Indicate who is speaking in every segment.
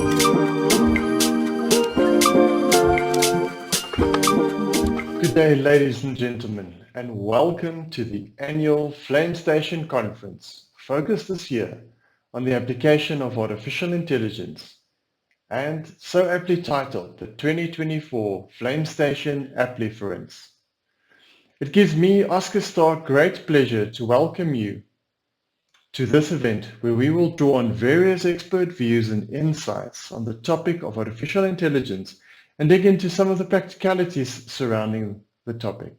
Speaker 1: Good day, ladies and gentlemen, and welcome to the annual Flame Station Conference, focused this year on the application of artificial intelligence, and so aptly titled the 2024 Flame Station Appliference. It gives me, Oscar Stark, great pleasure to welcome you to this event where we will draw on various expert views and insights on the topic of artificial intelligence and dig into some of the practicalities surrounding the topic.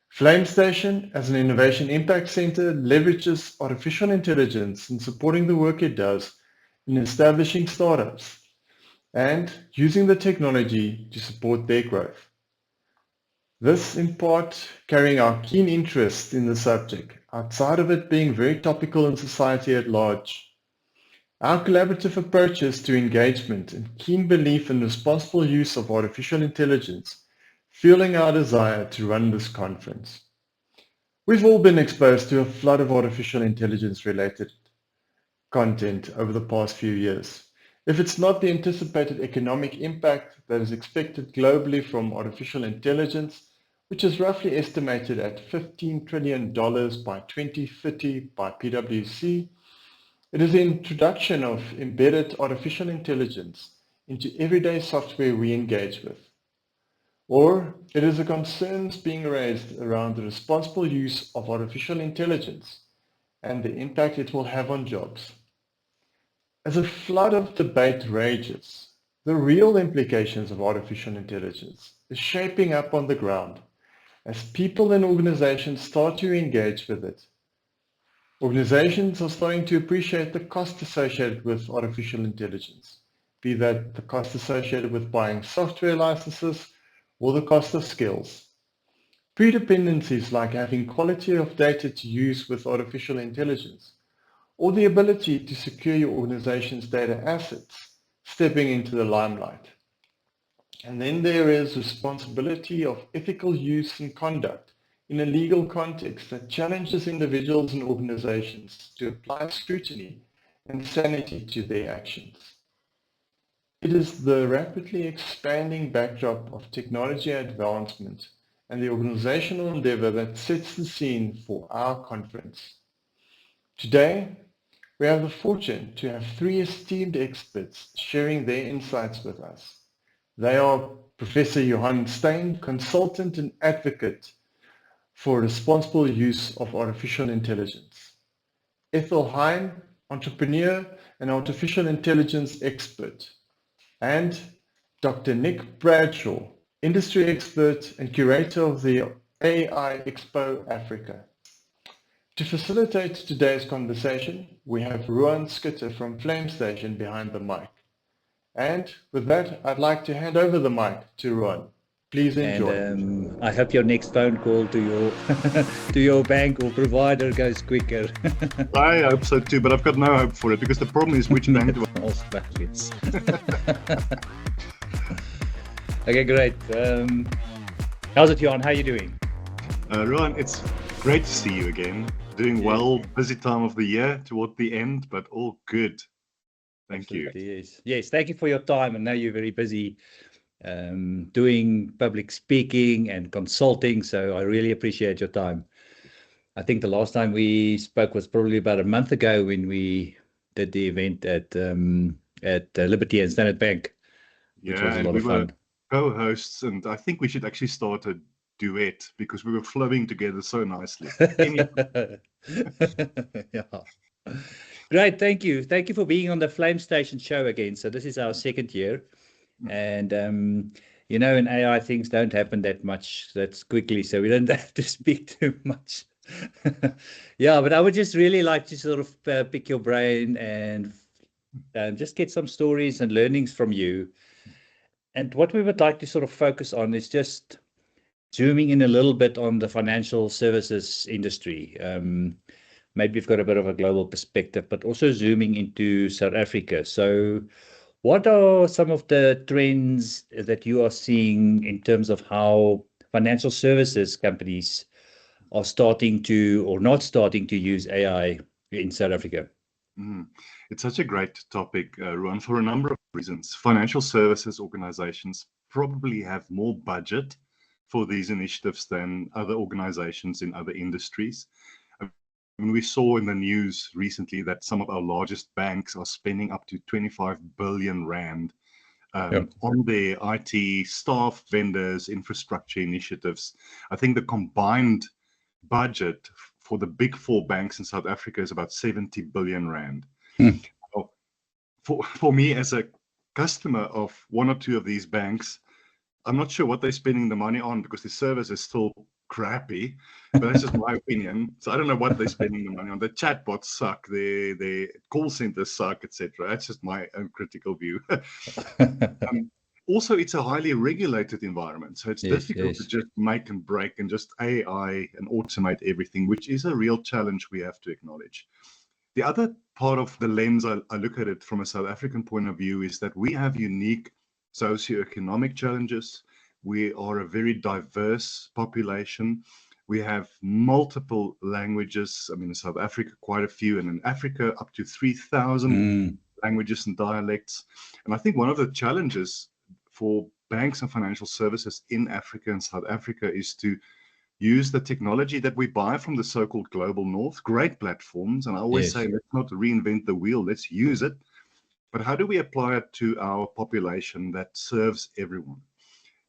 Speaker 1: Flame Station, as an innovation impact center, leverages artificial intelligence in supporting the work it does in establishing startups and using the technology to support their growth. This in part carrying our keen interest in the subject, outside of it being very topical in society at large. Our collaborative approaches to engagement and keen belief in responsible use of artificial intelligence fueling our desire to run this conference. We've all been exposed to a flood of artificial intelligence related content over the past few years. If it's not the anticipated economic impact that is expected globally from artificial intelligence, which is roughly estimated at $15 trillion by 2030 by PwC, it is the introduction of embedded artificial intelligence into everyday software we engage with. Or it is the concerns being raised around the responsible use of artificial intelligence and the impact it will have on jobs. As a flood of debate rages, the real implications of artificial intelligence is shaping up on the ground as people and organizations start to engage with it. Organizations are starting to appreciate the cost associated with artificial intelligence, be that the cost associated with buying software licenses or the cost of skills. Predependencies like having quality of data to use with artificial intelligence, or the ability to secure your organization's data assets, stepping into the limelight. And then there is responsibility of ethical use and conduct in a legal context that challenges individuals and organizations to apply scrutiny and sanity to their actions. It is the rapidly expanding backdrop of technology advancement and the organizational endeavor that sets the scene for our conference. Today, we have the fortune to have three esteemed experts sharing their insights with us. They are Professor Johan Steyn, consultant and advocate for responsible use of artificial intelligence. Ethel, Heine, entrepreneur and artificial intelligence expert. And Dr. Nick Bradshaw, industry expert and curator of the AI Expo Africa. To facilitate today's conversation, we have Johan Steyn from Flame Station behind the mic. And with that, I'd like to hand over the mic to Johan. Please enjoy.
Speaker 2: And I hope your next phone call to your to your bank or provider goes quicker.
Speaker 3: I hope so too, but I've got no hope for it because the problem is which bank do I...
Speaker 2: Okay, great. How's it, Johan? How are you doing?
Speaker 3: Rowan, it's great to see you again. Doing well, busy time of the year toward the end, but all good. Thank you.
Speaker 2: Yes, thank you for your time. And now you're very busy doing public speaking and consulting, so I really appreciate your time. I think the last time we spoke was probably about a month ago when we did the event at Liberty and Standard Bank, which was a lot of fun.
Speaker 3: Were co-hosts, and I think we should actually start a duet because we were flowing together so nicely.
Speaker 2: Yeah. Great, thank you. Thank you for being on the Flame Station show again. So this is our second year. And, you know, in AI, things don't happen that quickly, so we don't have to speak too much. Yeah, but I would just really like to sort of pick your brain and just get some stories and learnings from you. And what we would like to sort of focus on is just zooming in a little bit on the financial services industry. Maybe you've got a bit of a global perspective, but also zooming into South Africa. So what are some of the trends that you are seeing in terms of how financial services companies are starting to or not starting to use AI in South Africa?
Speaker 3: It's such a great topic, Ruan, for a number of reasons. Financial services organizations probably have more budget for these initiatives than other organizations in other industries. I mean, we saw in the news recently that some of our largest banks are spending up to 25 billion rand on their IT staff, vendors, infrastructure initiatives. I think the combined budget for the big four banks in South Africa is about 70 billion rand. So for me as a customer of one or two of these banks, I'm not sure what they're spending the money on because the service is still crappy, but that's just my opinion. So I don't know what they're spending the money on. The chatbots suck, the call centers suck, etc. That's just my own critical view. Also, it's a highly regulated environment, so it's difficult to just make and break and just AI and automate everything, which is a real challenge we have to acknowledge. The other part of the lens I look at it from a South African point of view is that we have unique socioeconomic challenges. We are a very diverse population. We have multiple languages. I mean, in South Africa, quite a few, and in Africa, up to 3,000 languages and dialects. And I think one of the challenges for banks and financial services in Africa and South Africa is to use the technology that we buy from the so-called global north, great platforms. And I always say, let's not reinvent the wheel, let's use it. But how do we apply it to our population that serves everyone?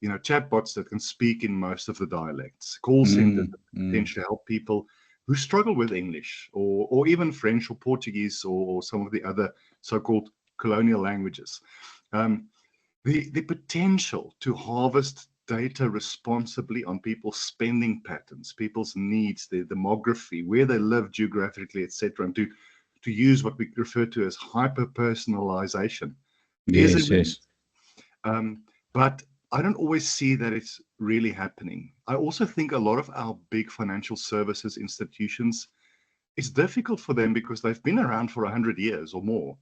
Speaker 3: You know, chatbots that can speak in most of the dialects, call centers that potentially help people who struggle with English or even French or Portuguese or some of the other so-called colonial languages. The potential to harvest data responsibly on people's spending patterns, people's needs, their demography, where they live geographically, etc., and to use what we refer to as hyper-personalization. But I don't always see that it's really happening. I also think a lot of our big financial services institutions, it's difficult for them because they've been around for 100 years or more.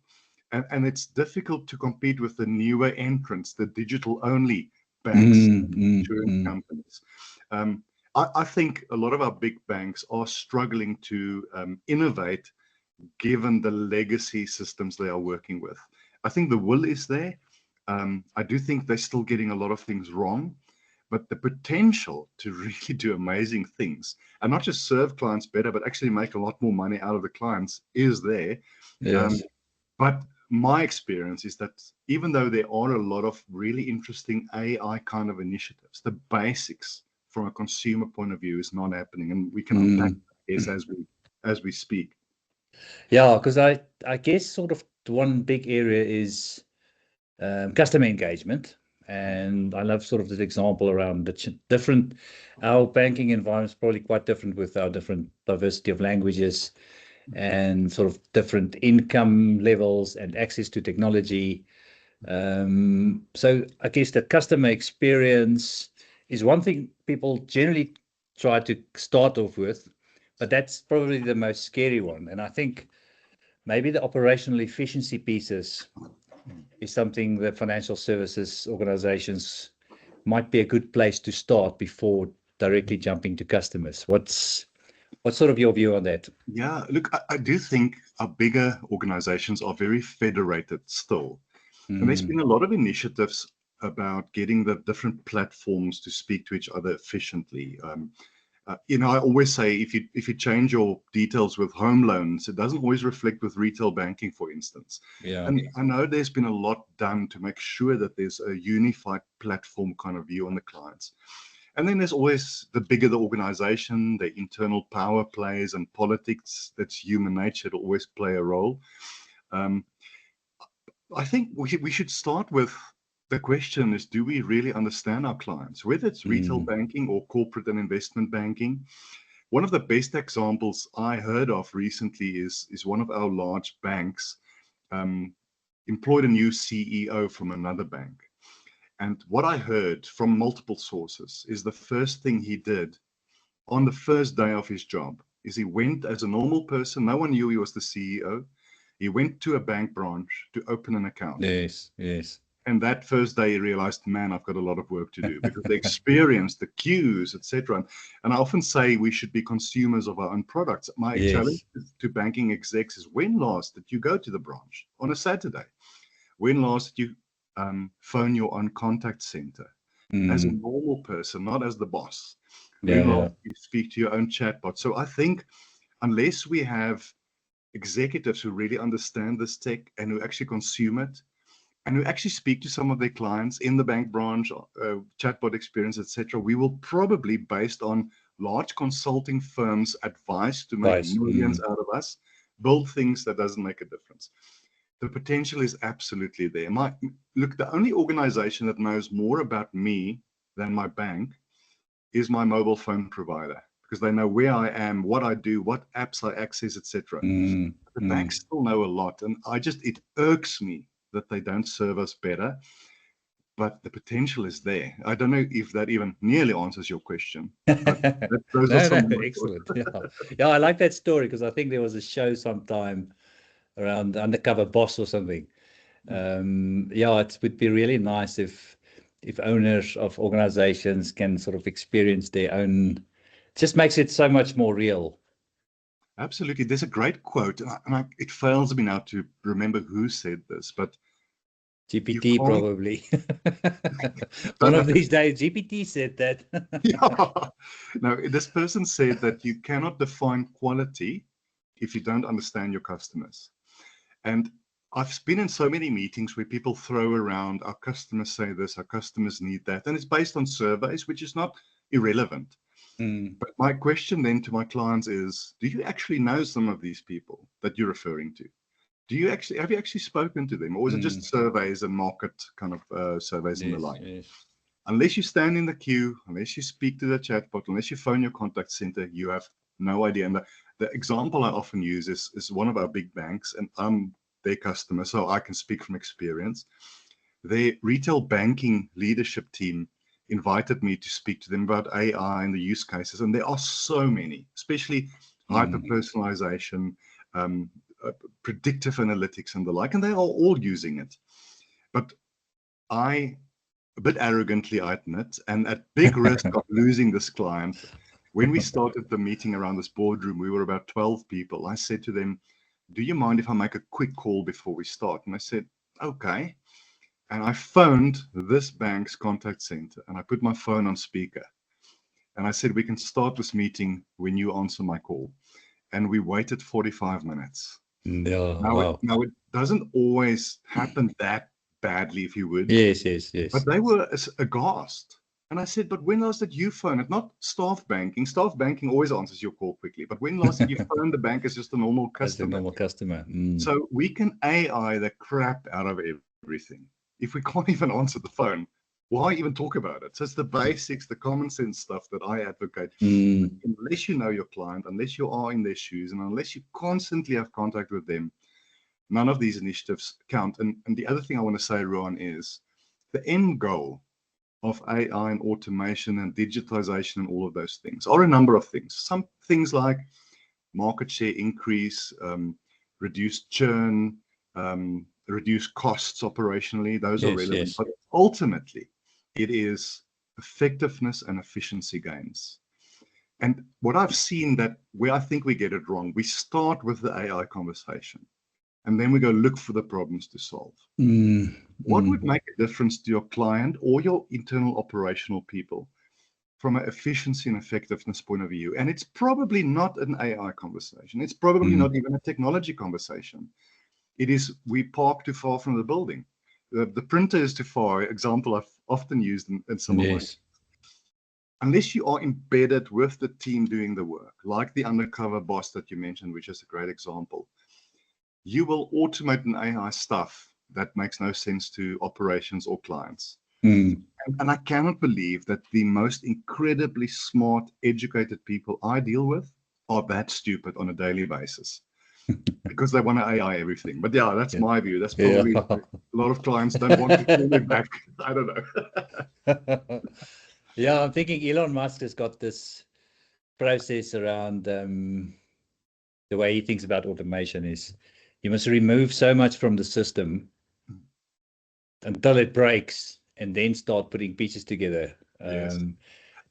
Speaker 3: And it's difficult to compete with the newer entrants, the digital-only banks, insurance companies. I think a lot of our big banks are struggling to innovate given the legacy systems they are working with. I think the will is there. I do think they're still getting a lot of things wrong, but the potential to really do amazing things and not just serve clients better, but actually make a lot more money out of the clients is there. But my experience is that even though there are a lot of really interesting AI kind of initiatives, the basics from a consumer point of view is not happening, and we can unpack this as we speak.
Speaker 2: Yeah, because I guess sort of one big area is customer engagement, and I love sort of this example around the different. Our banking environment is probably quite different with our different diversity of languages and sort of different income levels and access to technology. So I guess that customer experience is one thing people generally try to start off with, but that's probably the most scary one. And I think maybe the operational efficiency pieces is something that financial services organizations might be a good place to start before directly jumping to customers. What's sort of your view on that?
Speaker 3: Yeah, look, I do think our bigger organizations are very federated still. And there's been a lot of initiatives about getting the different platforms to speak to each other efficiently. You know, I always say if you change your details with home loans, it doesn't always reflect with retail banking, for instance. And I know there's been a lot done to make sure that there's a unified platform kind of view on the clients. And then there's always the bigger the organization, the internal power plays and politics. That's human nature to always play a role. I think we should start with the question is, do we really understand our clients, whether it's retail banking or corporate and investment banking? One of the best examples I heard of recently is one of our large banks employed a new CEO from another bank. And what I heard from multiple sources is the first thing he did on the first day of his job is he went as a normal person. No one knew he was the CEO. He went to a bank branch to open an account.
Speaker 2: Yes.
Speaker 3: And that first day he realized, man, I've got a lot of work to do because the experience, the queues, etc. And I often say we should be consumers of our own products. My challenge to banking execs is, when last did you go to the branch on a Saturday? When last did you phone your own contact center as a normal person, not as the boss? When last did you speak to your own chatbot? So I think unless we have executives who really understand this tech and who actually consume it and who actually speak to some of their clients in the bank branch, chatbot experience, etc., we will probably, based on large consulting firms' advice to make millions out of us, build things that doesn't make a difference. The potential is absolutely there. Look, the only organization that knows more about me than my bank is my mobile phone provider, because they know where I am, what I do, what apps I access, etc. The banks still know a lot, and it irks me that they don't serve us better. But the potential is there. I don't know if that even nearly answers your question. Those are some
Speaker 2: excellent. Yeah, I like that story, because I think there was a show sometime around Undercover Boss or something. It would be really nice if owners of organizations can sort of experience their own. It just makes it so much more real.
Speaker 3: Absolutely. There's a great quote, and it fails me now to remember who said this, but
Speaker 2: GPT probably. One of these days, GPT said that.
Speaker 3: No, this person said that you cannot define quality if you don't understand your customers. And I've been in so many meetings where people throw around, our customers say this, our customers need that. And it's based on surveys, which is not irrelevant. But my question then to my clients is, do you actually know some of these people that you're referring to? Have you actually spoken to them, or is it just surveys and market kind of surveys and the like? Unless you stand in the queue, unless you speak to the chatbot, unless you phone your contact center, you have no idea. And the example I often use is one of our big banks, and I'm their customer, so I can speak from experience. Their retail banking leadership team invited me to speak to them about AI and the use cases, and there are so many, especially hyper-personalization, predictive analytics and the like, and they are all using it. But a bit arrogantly, I admit, and at big risk of losing this client, when we started the meeting around this boardroom, we were about 12 people. I said to them, do you mind if I make a quick call before we start? And I said, okay. And I phoned this bank's contact center, and I put my phone on speaker. And I said, we can start this meeting when you answer my call. And we waited 45 minutes. Now it doesn't always happen that badly, if you would.
Speaker 2: Yes.
Speaker 3: But they were aghast. And I said, but when last did you phone it? Not staff banking. Staff banking always answers your call quickly. But when last did you phone the bank as just a normal customer?
Speaker 2: As a normal customer.
Speaker 3: So we can AI the crap out of everything. If we can't even answer the phone, why even talk about it? So it's the basics, the common sense stuff that I advocate. Unless you know your client, unless you are in their shoes, and unless you constantly have contact with them, none of these initiatives count. And the other thing I want to say, Rowan, is the end goal of AI and automation and digitization and all of those things are a number of things. Some things like market share increase, reduced churn, reduce costs operationally. Those are relevant. But ultimately, it is effectiveness and efficiency gains. And what I've seen that where I think we get it wrong, we start with the AI conversation, and then we go look for the problems to solve. What would make a difference to your client or your internal operational people from an efficiency and effectiveness point of view? And it's probably not an AI conversation. It's probably not even a technology conversation. It is, we park too far from the building. The printer is too far, example I've often used in some of my. Unless you are embedded with the team doing the work, like the undercover boss that you mentioned, which is a great example, you will automate an AI stuff that makes no sense to operations or clients. And I cannot believe that the most incredibly smart, educated people I deal with are that stupid on a daily basis. Because they want to AI everything. But yeah, that's my view. That's probably a lot of clients don't want to call me back. I don't know.
Speaker 2: Yeah, I'm thinking Elon Musk has got this process around the way he thinks about automation is you must remove so much from the system until it breaks and then start putting pieces together. And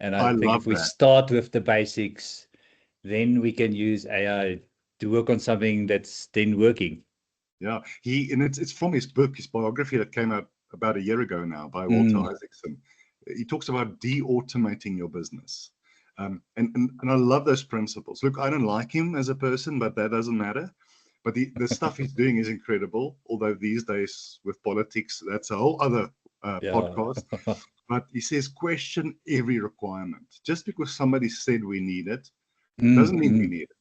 Speaker 2: I think if we start with the basics, then we can use AI to work on something that's then working.
Speaker 3: Yeah, and it's from his book, his biography that came out about a year ago now by Walter Isaacson. He talks about de-automating your business. And I love those principles. Look, I don't like him as a person, but that doesn't matter. But the stuff he's doing is incredible. Although these days with politics, that's a whole other podcast. But he says, question every requirement. Just because somebody said we need it, doesn't mean we need it.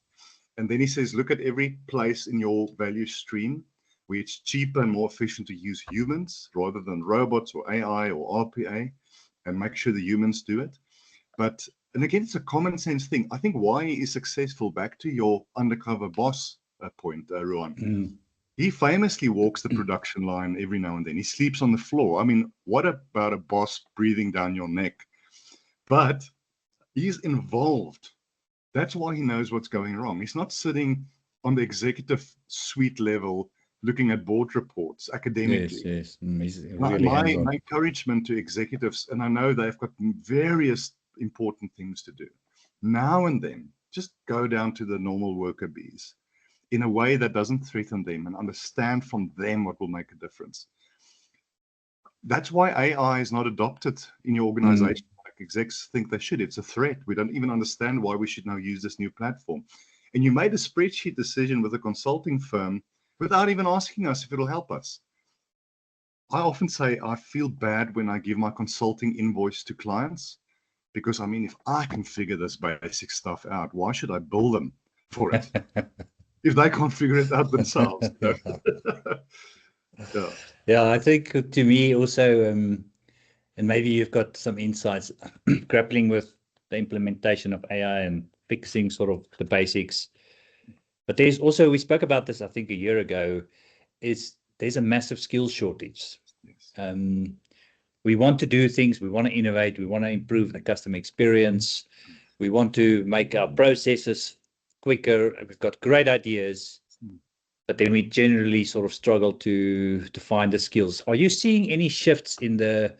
Speaker 3: And then he says, look at every place in your value stream where it's cheaper and more efficient to use humans rather than robots or AI or RPA, and make sure the humans do it. And again, it's a common sense thing. I think why he is successful, back to your undercover boss point, Rohan. He famously walks the production line every now and then. He sleeps on the floor. I mean, what about a boss breathing down your neck? But he's involved. That's why he knows what's going wrong. He's not sitting on the executive suite level looking at board reports academically.
Speaker 2: Yes. He's
Speaker 3: My
Speaker 2: really
Speaker 3: encouragement to executives, and I know they've got various important things to do, now and then, just go down to the normal worker bees in a way that doesn't threaten them and understand from them what will make a difference. That's why AI is not adopted in your organization like execs think they should. It's a threat. We don't even understand why we should now use this new platform. And you made a spreadsheet decision with a consulting firm without even asking us if it'll help us. I often say I feel bad when I give my consulting invoice to clients, because I mean, if I can figure this basic stuff out, why should I bill them for it if they can't figure it out themselves?
Speaker 2: Yeah, I think to me also, and maybe you've got some insights grappling with the implementation of AI and fixing sort of the basics. But there's also, we spoke about this, I think, a year ago, there's a massive skill shortage. Yes. We want to do things, we want to innovate, we want to improve the customer experience, we want to make our processes quicker. We've got great ideas, but then we generally sort of struggle to find the skills. Are you seeing any shifts in the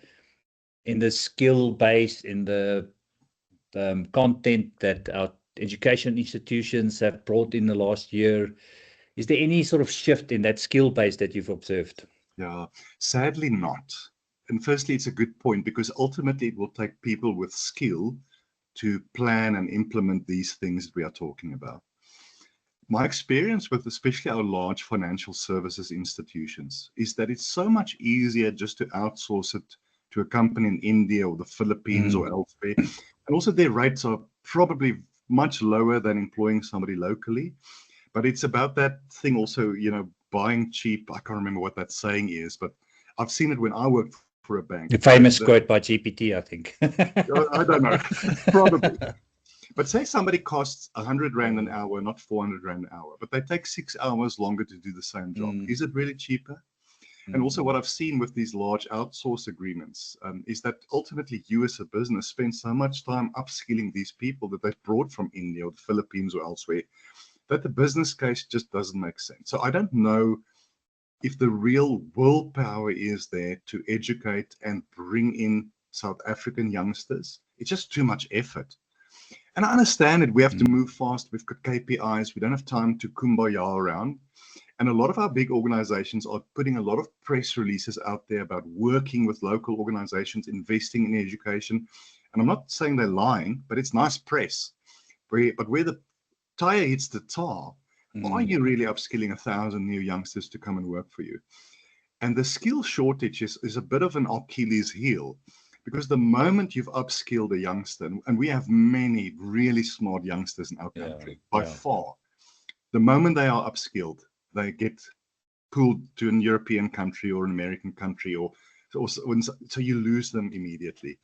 Speaker 2: skill base, in the content that our education institutions have brought in the last year? Is there any sort of shift in that skill base that you've observed?
Speaker 3: Yeah, sadly not. And firstly, it's a good point, because ultimately it will take people with skill to plan and implement these things that we are talking about. My experience with especially our large financial services institutions is that it's so much easier just to outsource it to a company in India or the Philippines or elsewhere. And also their rates are probably much lower than employing somebody locally. But it's about that thing also, buying cheap. I can't remember what that saying is, but I've seen it when I worked for a bank.
Speaker 2: The famous quote by GPT, I think.
Speaker 3: I don't know, probably. But say somebody costs 100 Rand an hour, not 400 Rand an hour, but they take 6 hours longer to do the same job. Is it really cheaper? And also what I've seen with these large outsource agreements is that ultimately you as a business spend so much time upskilling these people that they've brought from India or the Philippines or elsewhere, that the business case just doesn't make sense. So I don't know if the real willpower is there to educate and bring in South African youngsters. It's just too much effort. And I understand it. We have to move fast. We've got KPIs. We don't have time to kumbaya around. And a lot of our big organizations are putting a lot of press releases out there about working with local organizations, investing in education. And I'm not saying they're lying, but it's nice press. But where the tire hits the tar, are you really upskilling 1,000 new youngsters to come and work for you? And the skill shortage is a bit of an Achilles heel, because the moment you've upskilled a youngster, and we have many really smart youngsters in our country, by far, the moment they are upskilled, they get pulled to an European country or an American country, so you lose them immediately.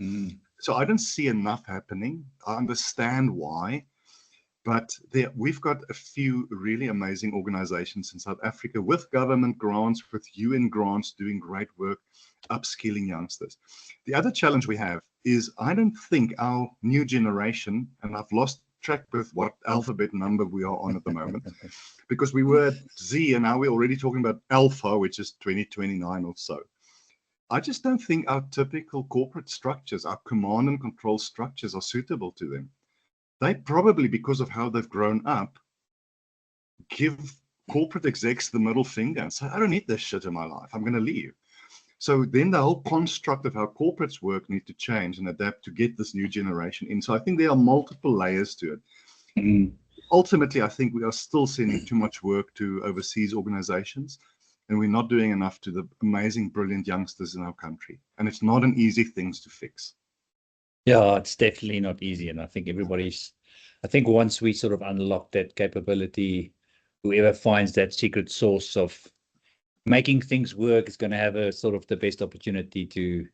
Speaker 3: So I don't see enough happening. I understand why. But we've got a few really amazing organizations in South Africa with government grants, with UN grants, doing great work, upskilling youngsters. The other challenge we have is I don't think our new generation, and I've lost track with what alphabet number we are on at the moment, because we were at Z and now we're already talking about Alpha, which is 2029 or so. I just don't think our typical corporate structures, our command and control structures are suitable to them. They probably, because of how they've grown up, give corporate execs the middle finger and say, I don't need this shit in my life. I'm going to leave. So then the whole construct of how corporates work need to change and adapt to get this new generation in. So I think there are multiple layers to it. Ultimately, I think we are still sending too much work to overseas organizations, and we're not doing enough to the amazing, brilliant youngsters in our country. And it's not an easy thing to fix.
Speaker 2: Yeah, it's definitely not easy. And I think I think once we sort of unlock that capability, whoever finds that secret source of making things work is going to have a sort of the best opportunity to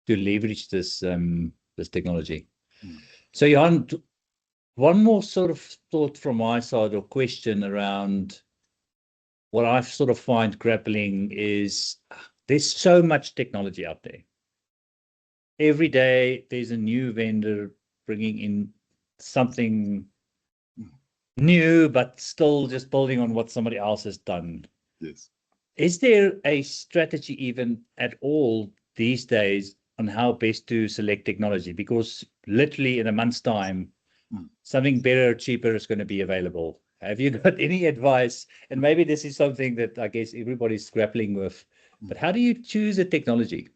Speaker 2: leverage this this technology. So Johan, one more sort of thought from my side or question around what I sort of find grappling is there's so much technology out there. Every day there's a new vendor bringing in something new, but still just building on what somebody else has done.
Speaker 3: Yes.
Speaker 2: Is there a strategy even at all these days on how best to select technology? Because literally in a month's time, something better, cheaper is going to be available. Have you got any advice? And maybe this is something that I guess everybody's grappling with, but how do you choose a technology?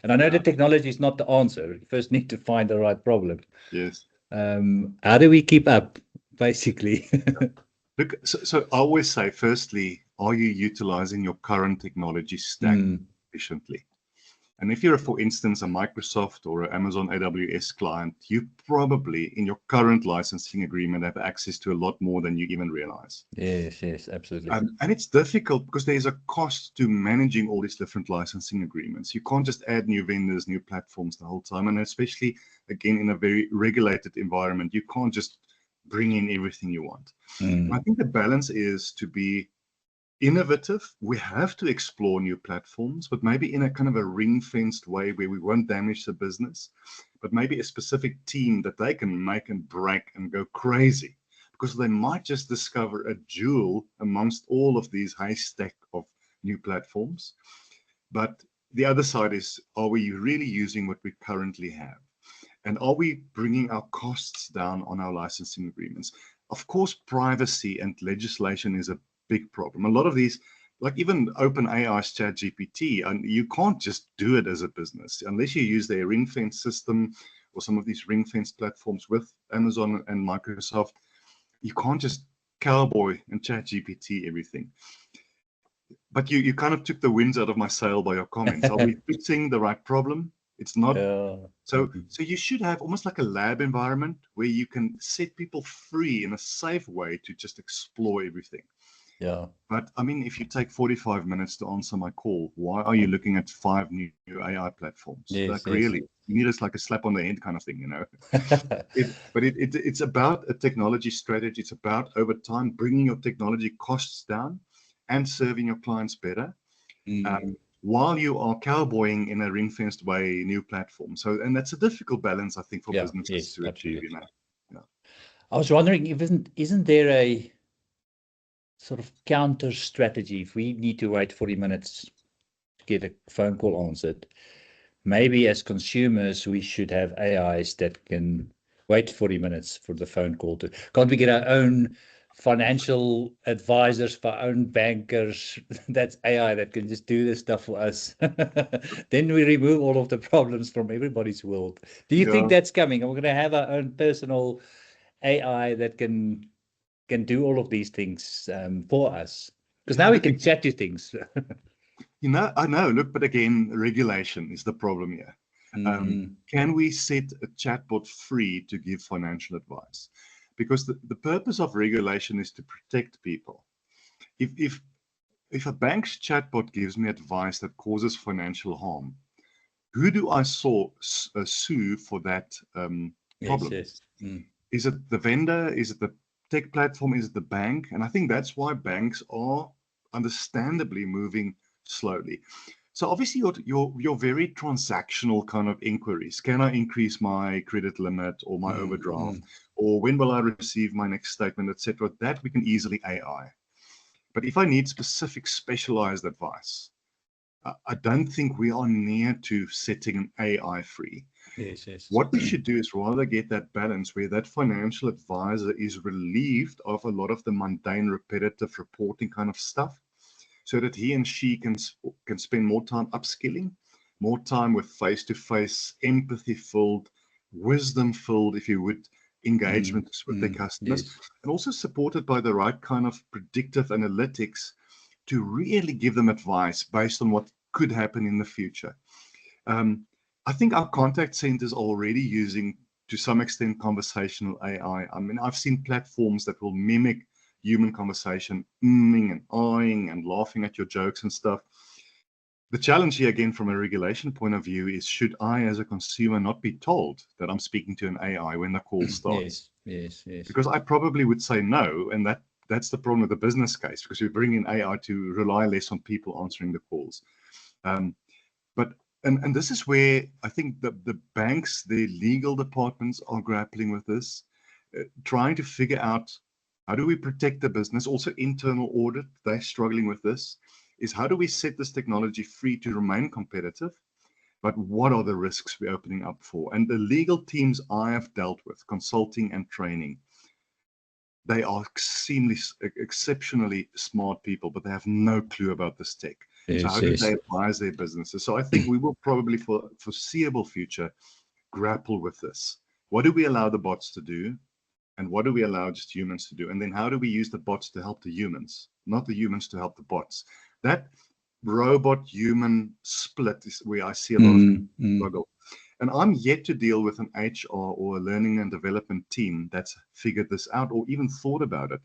Speaker 2: And I know that technology is not the answer. You first need to find the right problem.
Speaker 3: Yes.
Speaker 2: How do we keep up, basically?
Speaker 3: Look, so I always say, firstly, are you utilizing your current technology stack efficiently? And if you're, for instance, a Microsoft or an Amazon AWS client, you probably, in your current licensing agreement, have access to a lot more than you even realize.
Speaker 2: Yes, absolutely.
Speaker 3: And it's difficult because there's a cost to managing all these different licensing agreements. You can't just add new vendors, new platforms the whole time. And especially, again, in a very regulated environment, you can't just bring in everything you want. I think the balance is to be innovative. We have to explore new platforms, but maybe in a kind of a ring-fenced way where we won't damage the business, but maybe a specific team that they can make and break and go crazy, because they might just discover a jewel amongst all of these haystack of new platforms. But the other side is, are we really using what we currently have? And are we bringing our costs down on our licensing agreements? Of course, privacy and legislation is a big problem. A lot of these, like even OpenAI's ChatGPT, and you can't just do it as a business unless you use their ring-fence system or some of these ring-fence platforms with Amazon and Microsoft. You can't just cowboy and ChatGPT everything. But you kind of took the winds out of my sail by your comments. Are we fixing the right problem? It's not. So you should have almost like a lab environment where you can set people free in a safe way to just explore everything.
Speaker 2: Yeah.
Speaker 3: But I mean, if you take 45 minutes to answer my call, why are you looking at 5 new AI platforms? Really, you need us like a slap on the head kind of thing, you know. It's about a technology strategy. It's about over time bringing your technology costs down and serving your clients better. While you are cowboying in a ring-fenced way, new platforms. So, and that's a difficult balance, I think, for businesses to achieve. You know. Yeah.
Speaker 2: I was wondering, isn't there a sort of counter strategy if we need to wait 40 minutes to get a phone call answered? Maybe as consumers, we should have AIs that can wait 40 minutes for the phone call to. Can't we get our own financial advisors, for our own bankers? That's AI that can just do this stuff for us. Then we remove all of the problems from everybody's world. Do you think that's coming? And we're going to have our own personal AI that can do all of these things for us? Because now we can chat to things.
Speaker 3: You know, I know. Look, but again, regulation is the problem here. Can we set a chatbot free to give financial advice? Because the purpose of regulation is to protect people. If a bank's chatbot gives me advice that causes financial harm, who do I sue for that problem?
Speaker 2: Yes.
Speaker 3: Is it the vendor? Is it the tech platform? Is it the bank? And I think that's why banks are understandably moving slowly. So obviously your very transactional kind of inquiries. Can I increase my credit limit or my overdraft? Or when will I receive my next statement, etc.? That we can easily AI. But if I need specific specialized advice, I don't think we are near to setting an AI free.
Speaker 2: Yes, yes.
Speaker 3: What we should do is rather get that balance where that financial advisor is relieved of a lot of the mundane, repetitive reporting kind of stuff, so that he and she can spend more time upskilling, more time with face-to-face, empathy-filled, wisdom-filled, if you would, engagements with their customers,
Speaker 2: yes.
Speaker 3: and also supported by the right kind of predictive analytics to really give them advice based on what could happen in the future. I think our contact centers are already using, to some extent, conversational AI. I mean, I've seen platforms that will mimic human conversation, and eyeing and laughing at your jokes and stuff. The challenge here, again, from a regulation point of view, is should I, as a consumer, not be told that I'm speaking to an AI when the call starts?
Speaker 2: Yes.
Speaker 3: Because I probably would say no, and that's the problem with the business case, because we bring in AI to rely less on people answering the calls. And this is where I think the banks, the legal departments are grappling with this, trying to figure out how do we protect the business. Also, internal audit, they're struggling with this, is how do we set this technology free to remain competitive, but what are the risks we're opening up for? And the legal teams I have dealt with, consulting and training, they are exceptionally smart people, but they have no clue about this tech. So how do they advise their businesses? So I think we will probably, for foreseeable future, grapple with this. What do we allow the bots to do? And what do we allow just humans to do? And then how do we use the bots to help the humans, not the humans to help the bots? That robot-human split is where I see a lot of struggle. And I'm yet to deal with an HR or a learning and development team that's figured this out or even thought about it.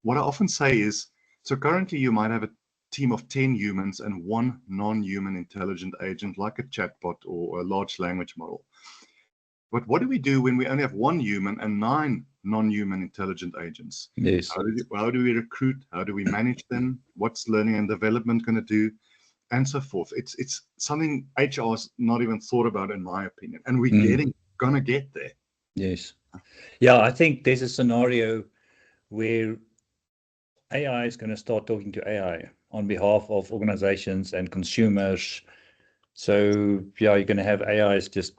Speaker 3: What I often say is, so currently you might have a team of 10 humans and one non-human intelligent agent like a chatbot or a large language model. But what do we do when we only have one human and 9 non-human intelligent agents?
Speaker 2: Yes.
Speaker 3: How do we recruit? How do we manage them? What's learning and development going to do? And so forth. It's something HR's not even thought about, in my opinion. And we're going to get there.
Speaker 2: Yes. Yeah, I think there's a scenario where AI is going to start talking to AI on behalf of organizations and consumers. So, yeah, you're going to have AIs just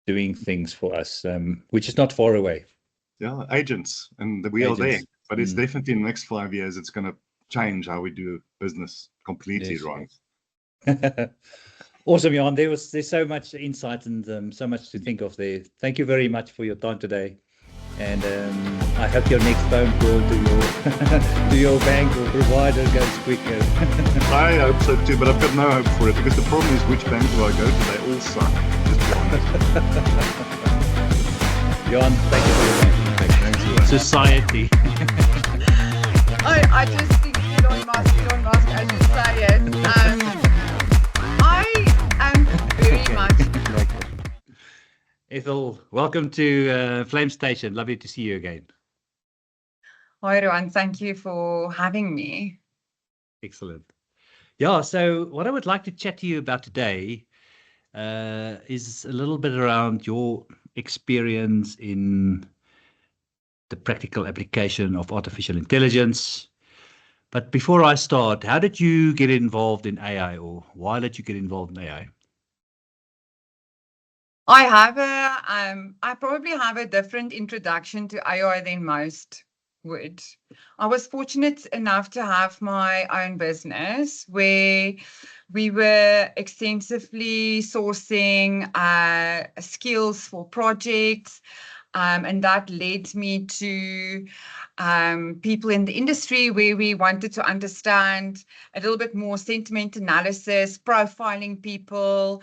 Speaker 2: doing things for us, which is not far away.
Speaker 3: Yeah, agents, and we are there. But it's definitely in the next 5 years, it's going to change how we do business completely, right?
Speaker 2: Awesome, Johan. There's so much insight and so much to think of there. Thank you very much for your time today. And I hope your next phone call to your bank or provider goes quicker.
Speaker 3: I hope so too, but I've got no hope for it, because the problem is, which bank do I go to? They all suck. Just be honest.
Speaker 2: Johan, thank you for your time. Thanks. Society.
Speaker 4: I just think Elon Musk, as you say it. I am very much.
Speaker 2: Ethel, welcome to Flame Station. Lovely to see you again.
Speaker 4: Hi, everyone. Thank you for having me.
Speaker 2: Excellent. Yeah, so what I would like to chat to you about today is a little bit around your experience in the practical application of artificial intelligence. But before I start, how did you get involved in AI, or why did you get involved in AI?
Speaker 4: I probably have a different introduction to AI than most would. I was fortunate enough to have my own business where we were extensively sourcing skills for projects, and that led me to people in the industry where we wanted to understand a little bit more sentiment analysis, profiling people.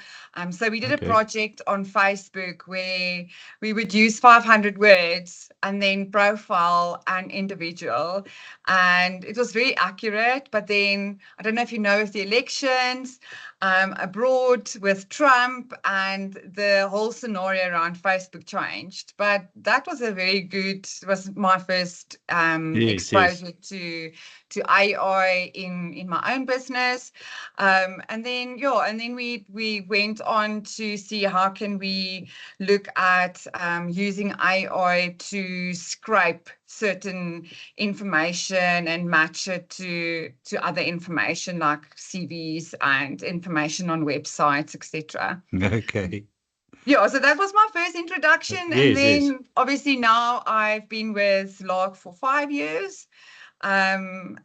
Speaker 4: So we did a project on Facebook where we would use 500 words and then profile an individual. And it was very accurate. But then, I don't know if you know, with the elections abroad with Trump, and the whole scenario around Facebook changed. But that was was my first exposure to AI in my own business. And then we went on to see how can we look at using AI to scrape certain information and match it to other information like CVs and information on websites, etc.
Speaker 2: Okay.
Speaker 4: Yeah, so that was my first introduction. And
Speaker 2: Yes,
Speaker 4: then
Speaker 2: yes.
Speaker 4: obviously now I've been with Lark for 5 years. And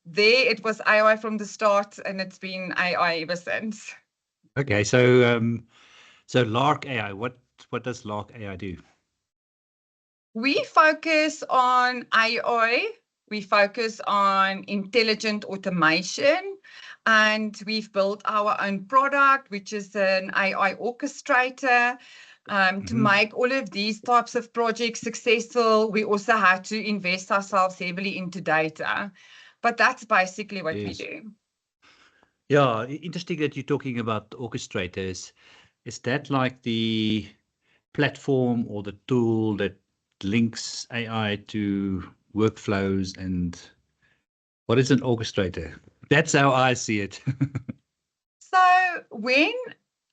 Speaker 4: there it was AI from the start, and it's been AI ever since.
Speaker 2: Okay, so Lark AI, what does Lark AI do?
Speaker 4: We focus on AI, we focus on intelligent automation, and we've built our own product, which is an AI orchestrator. To make all of these types of projects successful, we also had to invest ourselves heavily into data. But that's basically what we
Speaker 2: Yes.
Speaker 4: do.
Speaker 2: Yeah, interesting that you're talking about orchestrators. Is that like the platform or the tool that links AI to workflows? And what is an orchestrator? That's how I see it.
Speaker 4: So when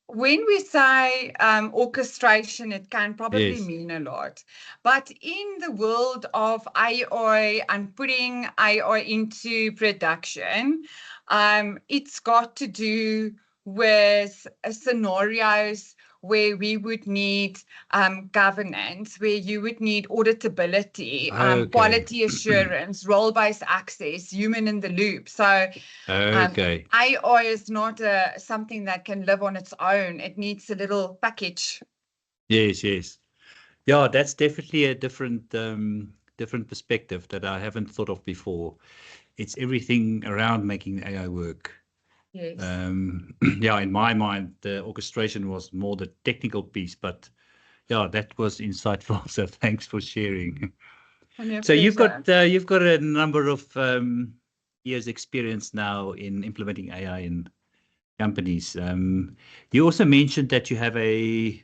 Speaker 4: we say orchestration, it can probably
Speaker 2: Yes.
Speaker 4: mean a lot. But in the world of AI and putting AI into production, it's got to do with scenarios where we would need governance, where you would need auditability,
Speaker 2: Okay.
Speaker 4: quality assurance, role-based access, human in the loop. So
Speaker 2: Okay.
Speaker 4: AI is not something that can live on its own. It needs a little package.
Speaker 2: Yes, yes. Yeah, that's definitely a different different perspective that I haven't thought of before. It's everything around making AI work.
Speaker 4: Yes.
Speaker 2: Yeah, in my mind, the orchestration was more the technical piece, but yeah, that was insightful. So thanks for sharing. So you've got a number of years experience now in implementing AI in companies. You also mentioned that you have a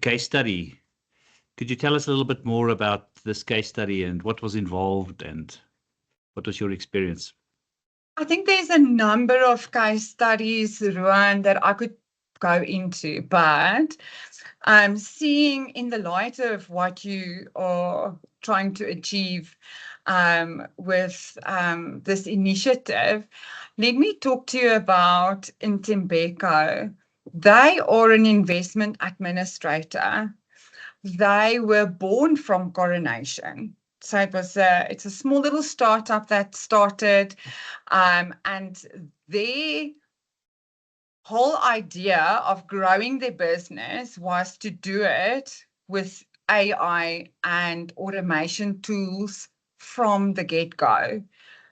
Speaker 2: case study. Could you tell us a little bit more about this case study and what was involved and what was your experience?
Speaker 4: I think there's a number of case studies, Ruan, that I could go into, but seeing in the light of what you are trying to achieve with this initiative, let me talk to you about Ntembeko. They are an investment administrator. They were born from Coronation. So it's a small little startup that started, and their whole idea of growing their business was to do it with AI and automation tools from the get-go,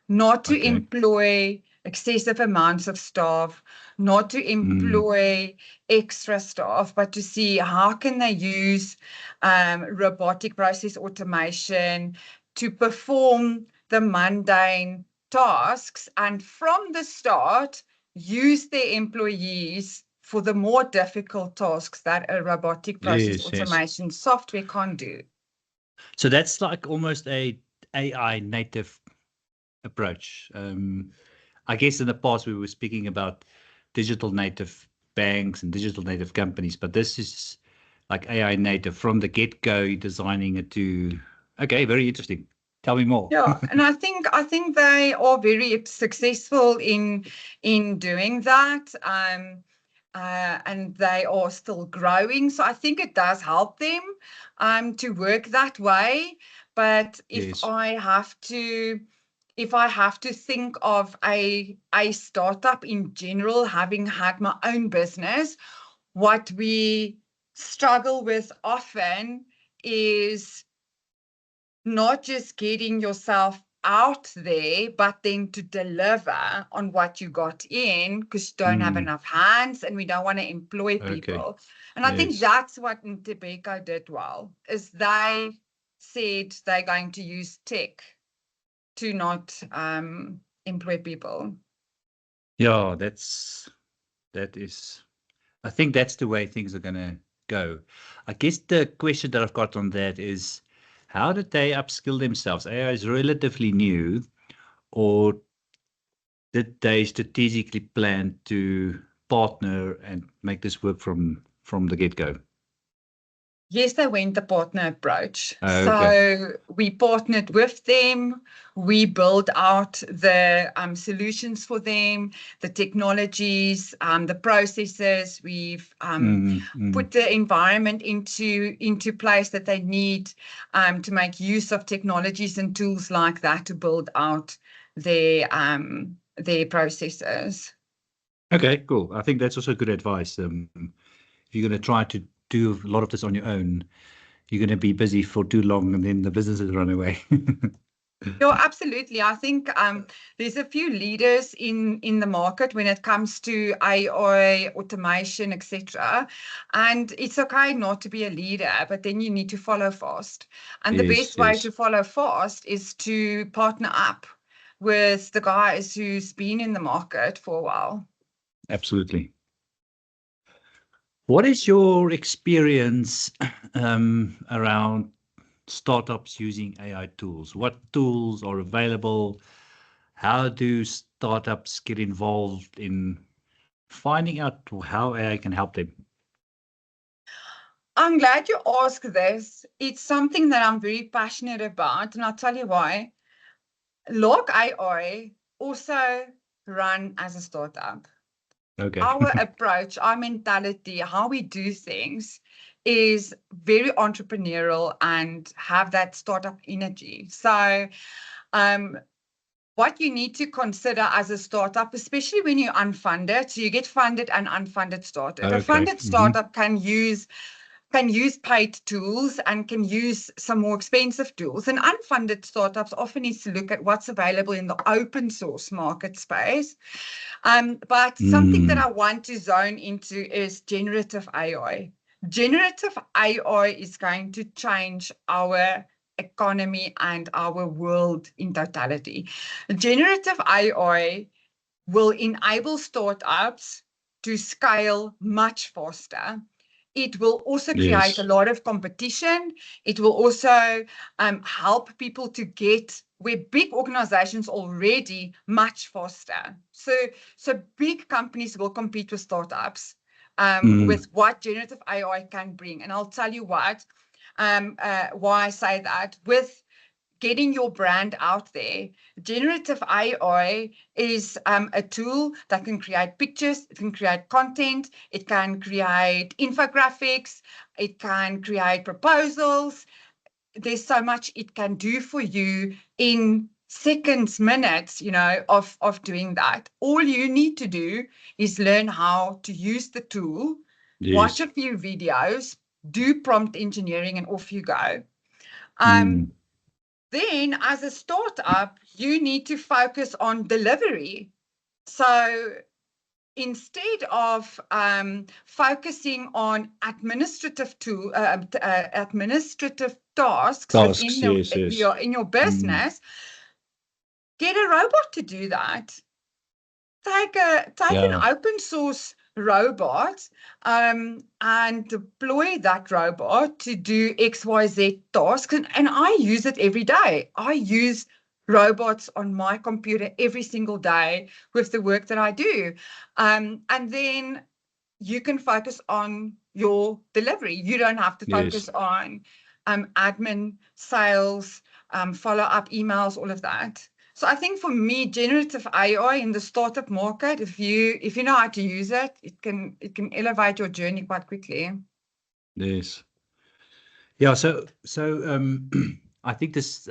Speaker 4: not to employ excessive amounts of staff, not to employ extra staff, but to see how can they use robotic process automation to perform the mundane tasks, and from the start, use their employees for the more difficult tasks that a robotic process automation software can't do.
Speaker 2: So that's like almost a AI native approach. I guess in the past we were speaking about digital native banks and digital native companies, but this is like AI native from the get-go, designing it to. Okay, very interesting. Tell me more.
Speaker 4: Yeah, and I think they are very successful in doing that. And they are still growing. So I think it does help them to work that way. But if I have to think of a startup in general, having had my own business, what we struggle with often is not just getting yourself out there, but then to deliver on what you got in, because you don't have enough hands and we don't want to employ people. And I think that's what Ntembeko did well, is they said they're going to use tech to not employ people.
Speaker 2: Yeah, that is, I think that's the way things are going to go. I guess the question that I've got on that is, how did they upskill themselves? AI is relatively new, or did they strategically plan to partner and make this work from the get-go?
Speaker 4: Yes, they went the partner approach.
Speaker 2: Oh, okay.
Speaker 4: So we partnered with them. We built out the solutions for them, the technologies, the processes. We've put the environment into place that they need to make use of technologies and tools like that to build out their processes.
Speaker 2: Okay, cool. I think that's also good advice. If you're going to try to do a lot of this on your own, you're going to be busy for too long and then the business will run away.
Speaker 4: No, absolutely. I think there's a few leaders in the market when it comes to AI, automation, etc. And it's okay not to be a leader, but then you need to follow fast. And the best way to follow fast is to partner up with the guys who's been in the market for a while.
Speaker 2: Absolutely. What is your experience around startups using AI tools? What tools are available? How do startups get involved in finding out how AI can help them?
Speaker 4: I'm glad you asked this. It's something that I'm very passionate about, and I'll tell you why. Log AI also run as a startup.
Speaker 2: Okay.
Speaker 4: Our approach, our mentality, how we do things is very entrepreneurial and have that startup energy. So what you need to consider as a startup, especially when you're unfunded, so you get funded and unfunded startup.
Speaker 2: Okay.
Speaker 4: A funded startup can use paid tools and can use some more expensive tools. And unfunded startups often need to look at what's available in the open source market space. But something that I want to zone into is generative AI. Generative AI is going to change our economy and our world in totality. Generative AI will enable startups to scale much faster. It will also create a lot of competition. It will also help people to get where big organizations already much faster. So big companies will compete with startups with what generative AI can bring. And I'll tell you what, why I say that. With getting your brand out there, generative AI is a tool that can create pictures, it can create content, it can create infographics, it can create proposals. There's so much it can do for you in seconds, minutes, of doing that. All you need to do is learn how to use the tool, watch a few videos, do prompt engineering, and off you go. Then as a startup, you need to focus on delivery. So instead of focusing on administrative tasks within in your business, get a robot to do that. Take an open source robot and deploy that robot to do XYZ tasks. And I use it every day. I use robots on my computer every single day with the work that I do. And then you can focus on your delivery. You don't have to focus on admin, sales, follow-up emails, all of that. So I think for me, generative AI in the startup market, if you know how to use it, it can elevate your journey quite quickly.
Speaker 2: Yes. Yeah. So I think this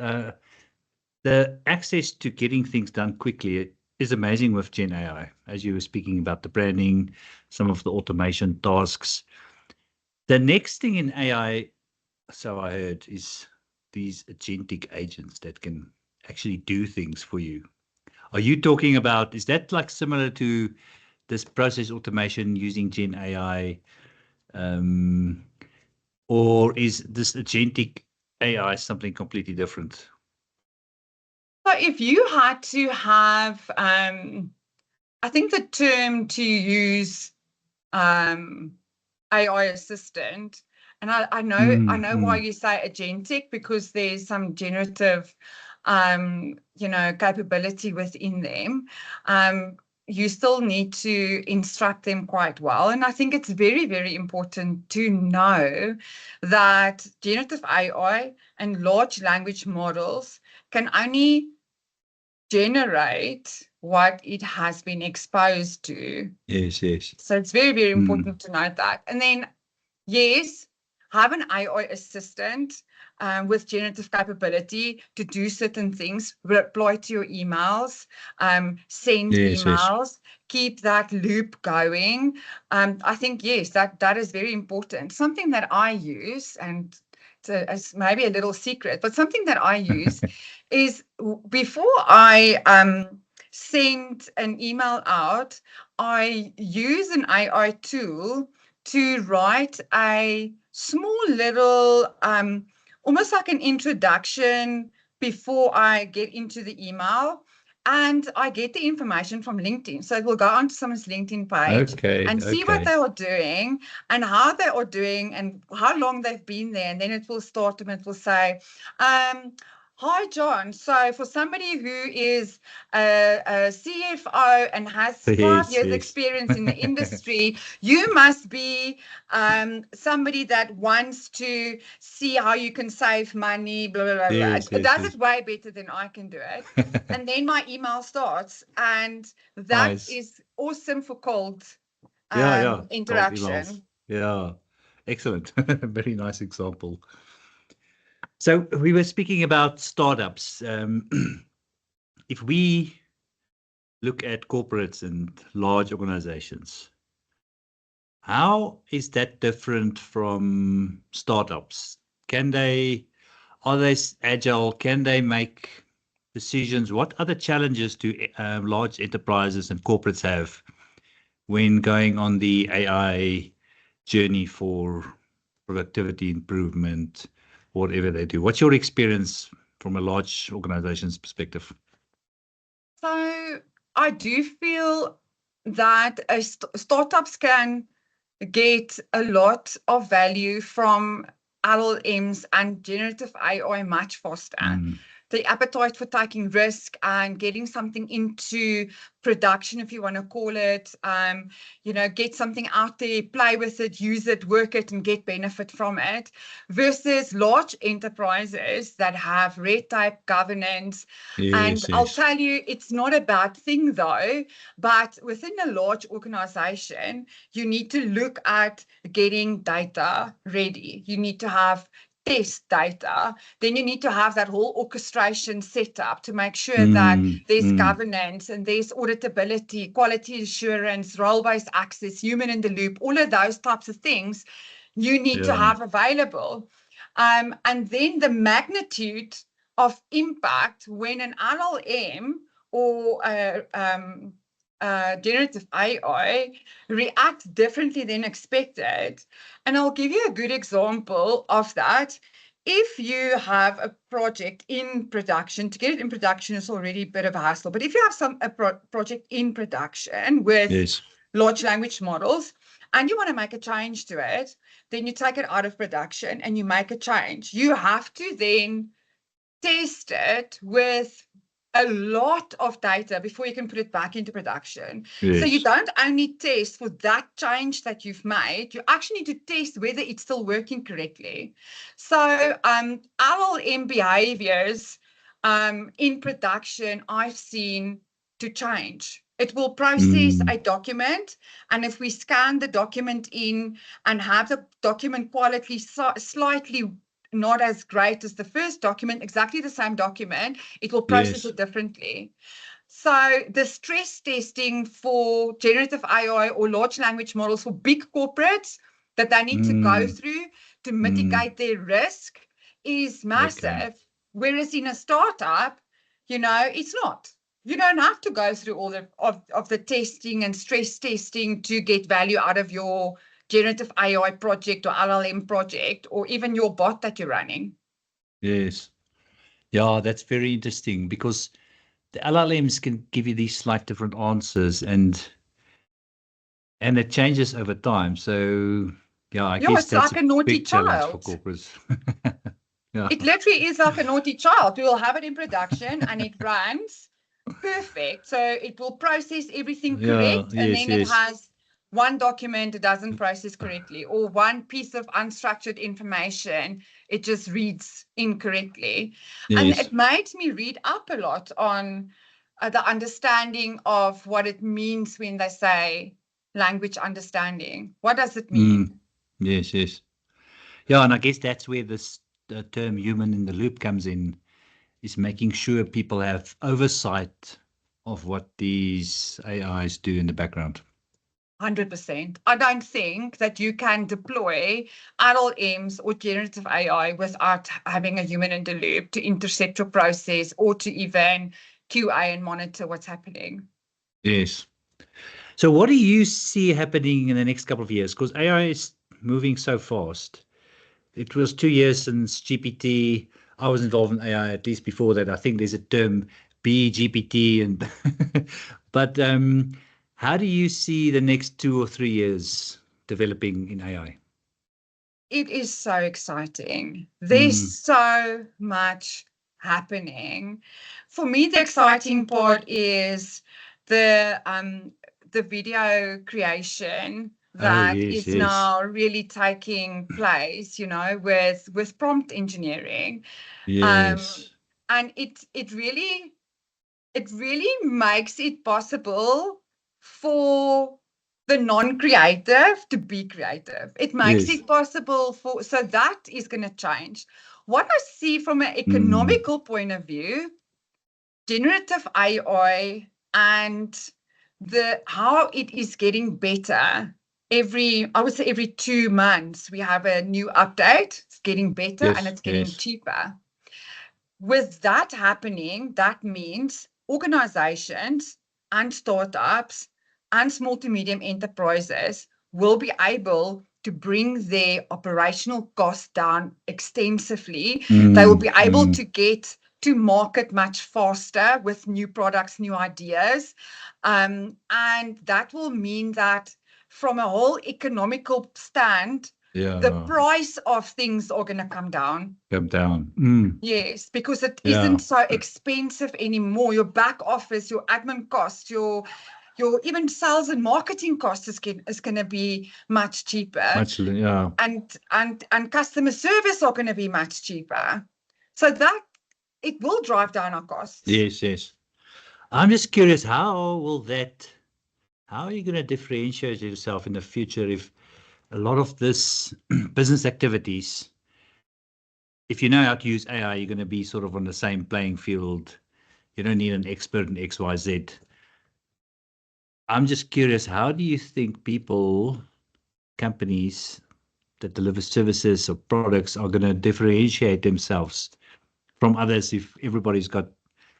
Speaker 2: the access to getting things done quickly is amazing with Gen AI, as you were speaking about the branding, some of the automation tasks. The next thing in AI, so I heard, is these agentic agents that can actually do things for you. Are you talking about, is that like similar to this process automation using Gen AI? Or is this agentic AI something completely different?
Speaker 4: So if you had to have, I think the term to use AI assistant, and I know why you say agentic, because there's some generative capability within them. you still need to instruct them quite well. And I think it's very, very important to know that generative AI and large language models can only generate what it has been exposed to.
Speaker 2: Yes, yes.
Speaker 4: So it's very, very important to note that. And then, yes, have an AI assistant with generative capability to do certain things, reply to your emails, send emails, keep that loop going. I think, yes, that is very important. Something that I use, and it's maybe a little secret, but something that I use is before I send an email out, I use an AI tool to write a small little, almost like an introduction before I get into the email. And I get the information from LinkedIn. So it will go onto someone's LinkedIn page and see what they are doing and how they are doing and how long they've been there. And then it will start and it will say, hi, John. So for somebody who is a CFO and has 5 years experience in the industry, you must be somebody that wants to see how you can save money, blah, blah, blah. It does it way better than I can do it. And then my email starts. And that is awesome for cold interaction.
Speaker 2: Cold emails. Excellent. Very nice example. So we were speaking about startups. If we look at corporates and large organizations, how is that different from startups? Are they agile? Can they make decisions? What other challenges do large enterprises and corporates have when going on the AI journey for productivity improvement? Whatever they do. What's your experience from a large organization's perspective?
Speaker 4: So I do feel that startups can get a lot of value from LLMs and generative AI much faster. The appetite for taking risk and getting something into production, if you want to call it, get something out there, play with it, use it, work it, and get benefit from it, versus large enterprises that have red tape governance. I'll tell you, it's not a bad thing though, but within a large organization, you need to look at getting data ready. You need to have test data, then you need to have that whole orchestration set up to make sure that there's governance and there's auditability, quality assurance, role-based access, human in the loop, all of those types of things you need to have available. And then the magnitude of impact when an LLM or generative AI react differently than expected. And I'll give you a good example of that. If you have a project in production, to get it in production is already a bit of a hassle, but if you have a project in production with large language models and you want to make a change to it, then you take it out of production and you make a change. You have to then test it with a lot of data before you can put it back into production. So you don't only test for that change that you've made, you actually need to test whether it's still working correctly. So LLM behaviors in production I've seen to change. It will process a document, and if we scan the document in and have the document quality slightly not as great as the first document, exactly the same document, it will process it differently. So the stress testing for generative AI or large language models for big corporates that they need to go through to mitigate their risk is massive. Whereas in a startup, it's not. You don't have to go through all of the testing and stress testing to get value out of your generative AI project or LLM project, or even your bot that you're running.
Speaker 2: Yes. Yeah, that's very interesting because the LLMs can give you these slight different answers and it changes over time. So I guess
Speaker 4: it's
Speaker 2: that's
Speaker 4: like a naughty
Speaker 2: big challenge
Speaker 4: child
Speaker 2: for corporates.
Speaker 4: It literally is like a naughty child. We will have it in production and it runs perfect. So it will process everything
Speaker 2: Yeah,
Speaker 4: correct, and
Speaker 2: yes,
Speaker 4: then it
Speaker 2: yes.
Speaker 4: has one document it doesn't process correctly, or one piece of unstructured information it just reads incorrectly. And
Speaker 2: Yes.
Speaker 4: it made me read up a lot on the understanding of what it means when they say language understanding. What does it mean?
Speaker 2: Yes, yes. Yeah, and I guess that's where the term human in the loop comes in, is making sure people have oversight of what these AIs do in the background.
Speaker 4: 100%. I don't think that you can deploy LLMs or generative AI without having a human in the loop to intercept your process or to even QA and monitor what's happening.
Speaker 2: Yes. So what do you see happening in the next couple of years? Because AI is moving so fast. It was 2 years since GPT. I was involved in AI at least before that. I think there's a term BGPT, and but how do you see the next 2 or 3 years developing in AI?
Speaker 4: It is so exciting. There's so much happening. For me, the exciting part is the video creation that is now really taking place, with prompt engineering.
Speaker 2: Yes.
Speaker 4: And it really makes it possible for the non-creative to be creative. It makes it possible so that is going to change. What I see from an economical point of view, generative AI and how it is getting better I would say every 2 months, we have a new update. It's getting better and it's getting cheaper. With that happening, that means organizations and startups and small to medium enterprises will be able to bring their operational costs down extensively. They will be able to get to market much faster with new products, new ideas. And that will mean that from a whole economical stand, the price of things are going to come down. Yes, because it isn't so expensive anymore. Your back office, your admin costs, your even sales and marketing costs is going to be much cheaper. And customer service are going to be much cheaper. So that it will drive down our costs.
Speaker 2: Yes, yes. I'm just curious, how are you going to differentiate yourself in the future if a lot of this business activities, if you know how to use AI, you're going to be sort of on the same playing field. You don't need an expert in XYZ. I'm just curious, how do you think companies that deliver services or products are going to differentiate themselves from others if everybody's got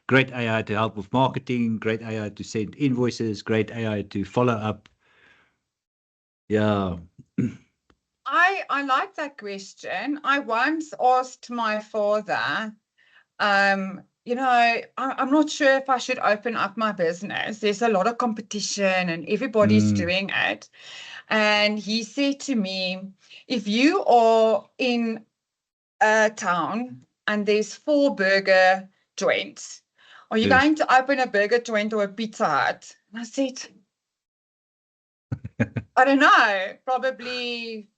Speaker 2: great AI to help with marketing, great AI to send invoices, great AI to follow up? Yeah.
Speaker 4: I like that question. I once asked my father, I'm not sure if I should open up my business. There's a lot of competition and everybody's doing it. And he said to me, if you are in a town and there's 4 burger joints, are you going to open a burger joint or a Pizza Hut? And I said, I don't know, probably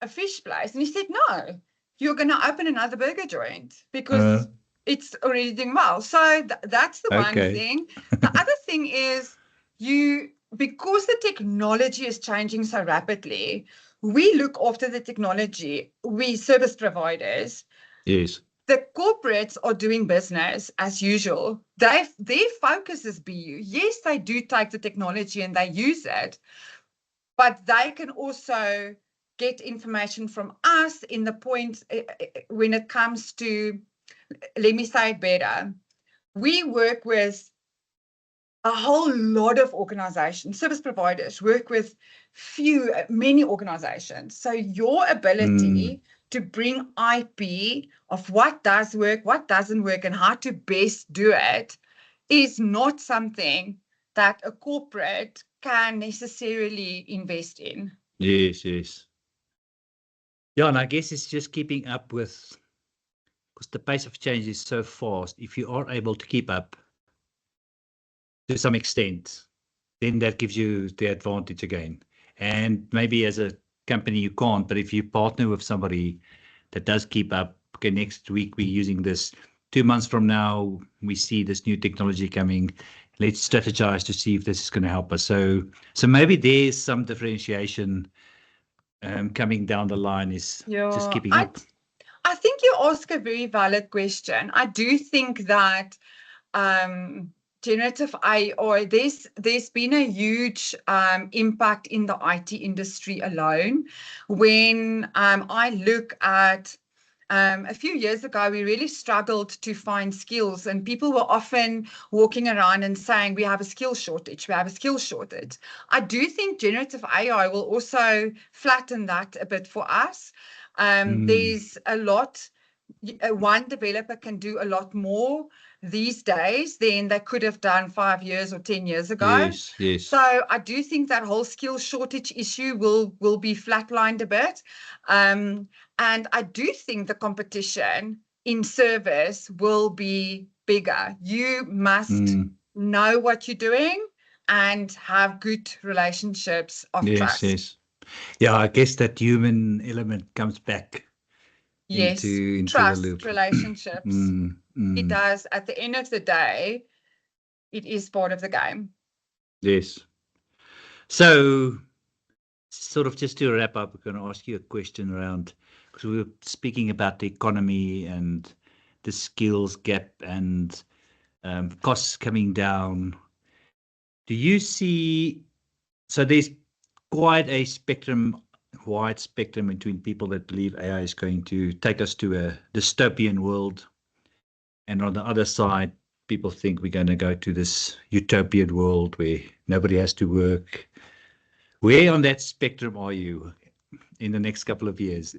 Speaker 4: a fish place. And he said, no, you're going to open another burger joint because it's already doing well. So that's the one thing. The other thing is because the technology is changing so rapidly, we look after the technology, we service providers.
Speaker 2: Yes.
Speaker 4: The corporates are doing business as usual. Their focus is BU. Yes, they do take the technology and they use it, but they can also get information from us in the point when it comes to, let me say it better, we work with a whole lot of organizations, service providers work with many organizations. So your ability to bring IP of what does work, what doesn't work, and how to best do it is not something that a corporate can necessarily invest in.
Speaker 2: Yes, yes. Yeah, and I guess it's just keeping up with, because the pace of change is so fast. If you are able to keep up, to some extent, then that gives you the advantage again. And maybe as a company you can't, but if you partner with somebody that does keep up, okay, next week we're using this, 2 months from now we see this new technology coming, let's strategize to see if this is going to help us. So maybe there's some differentiation coming down the line, is just keeping up.
Speaker 4: I think you ask a very valid question. I do think that generative AI, there's been a huge impact in the IT industry alone. When I look at a few years ago, we really struggled to find skills, and people were often walking around and saying, we have a skill shortage, we have a skill shortage. I do think generative AI will also flatten that a bit for us. There's a lot, one developer can do a lot more these days than they could have done 5 years or 10 years ago.
Speaker 2: Yes.
Speaker 4: So I do think that whole skill shortage issue will be flatlined a bit. And I do think the competition in service will be bigger. You must know what you're doing and have good relationships of trust.
Speaker 2: Yes. Yeah, I guess that human element comes back into
Speaker 4: trust,
Speaker 2: the loop.
Speaker 4: relationships. It does. At the end of the day, it is part of the game.
Speaker 2: Yes. So, sort of just to wrap up, we're going to ask you a question around, because we were speaking about the economy and the skills gap and costs coming down. Do you see, so there's quite a wide spectrum between people that believe AI is going to take us to a dystopian world, and on the other side, people think we're going to go to this utopian world where nobody has to work. Where on that spectrum are you in the next couple of years?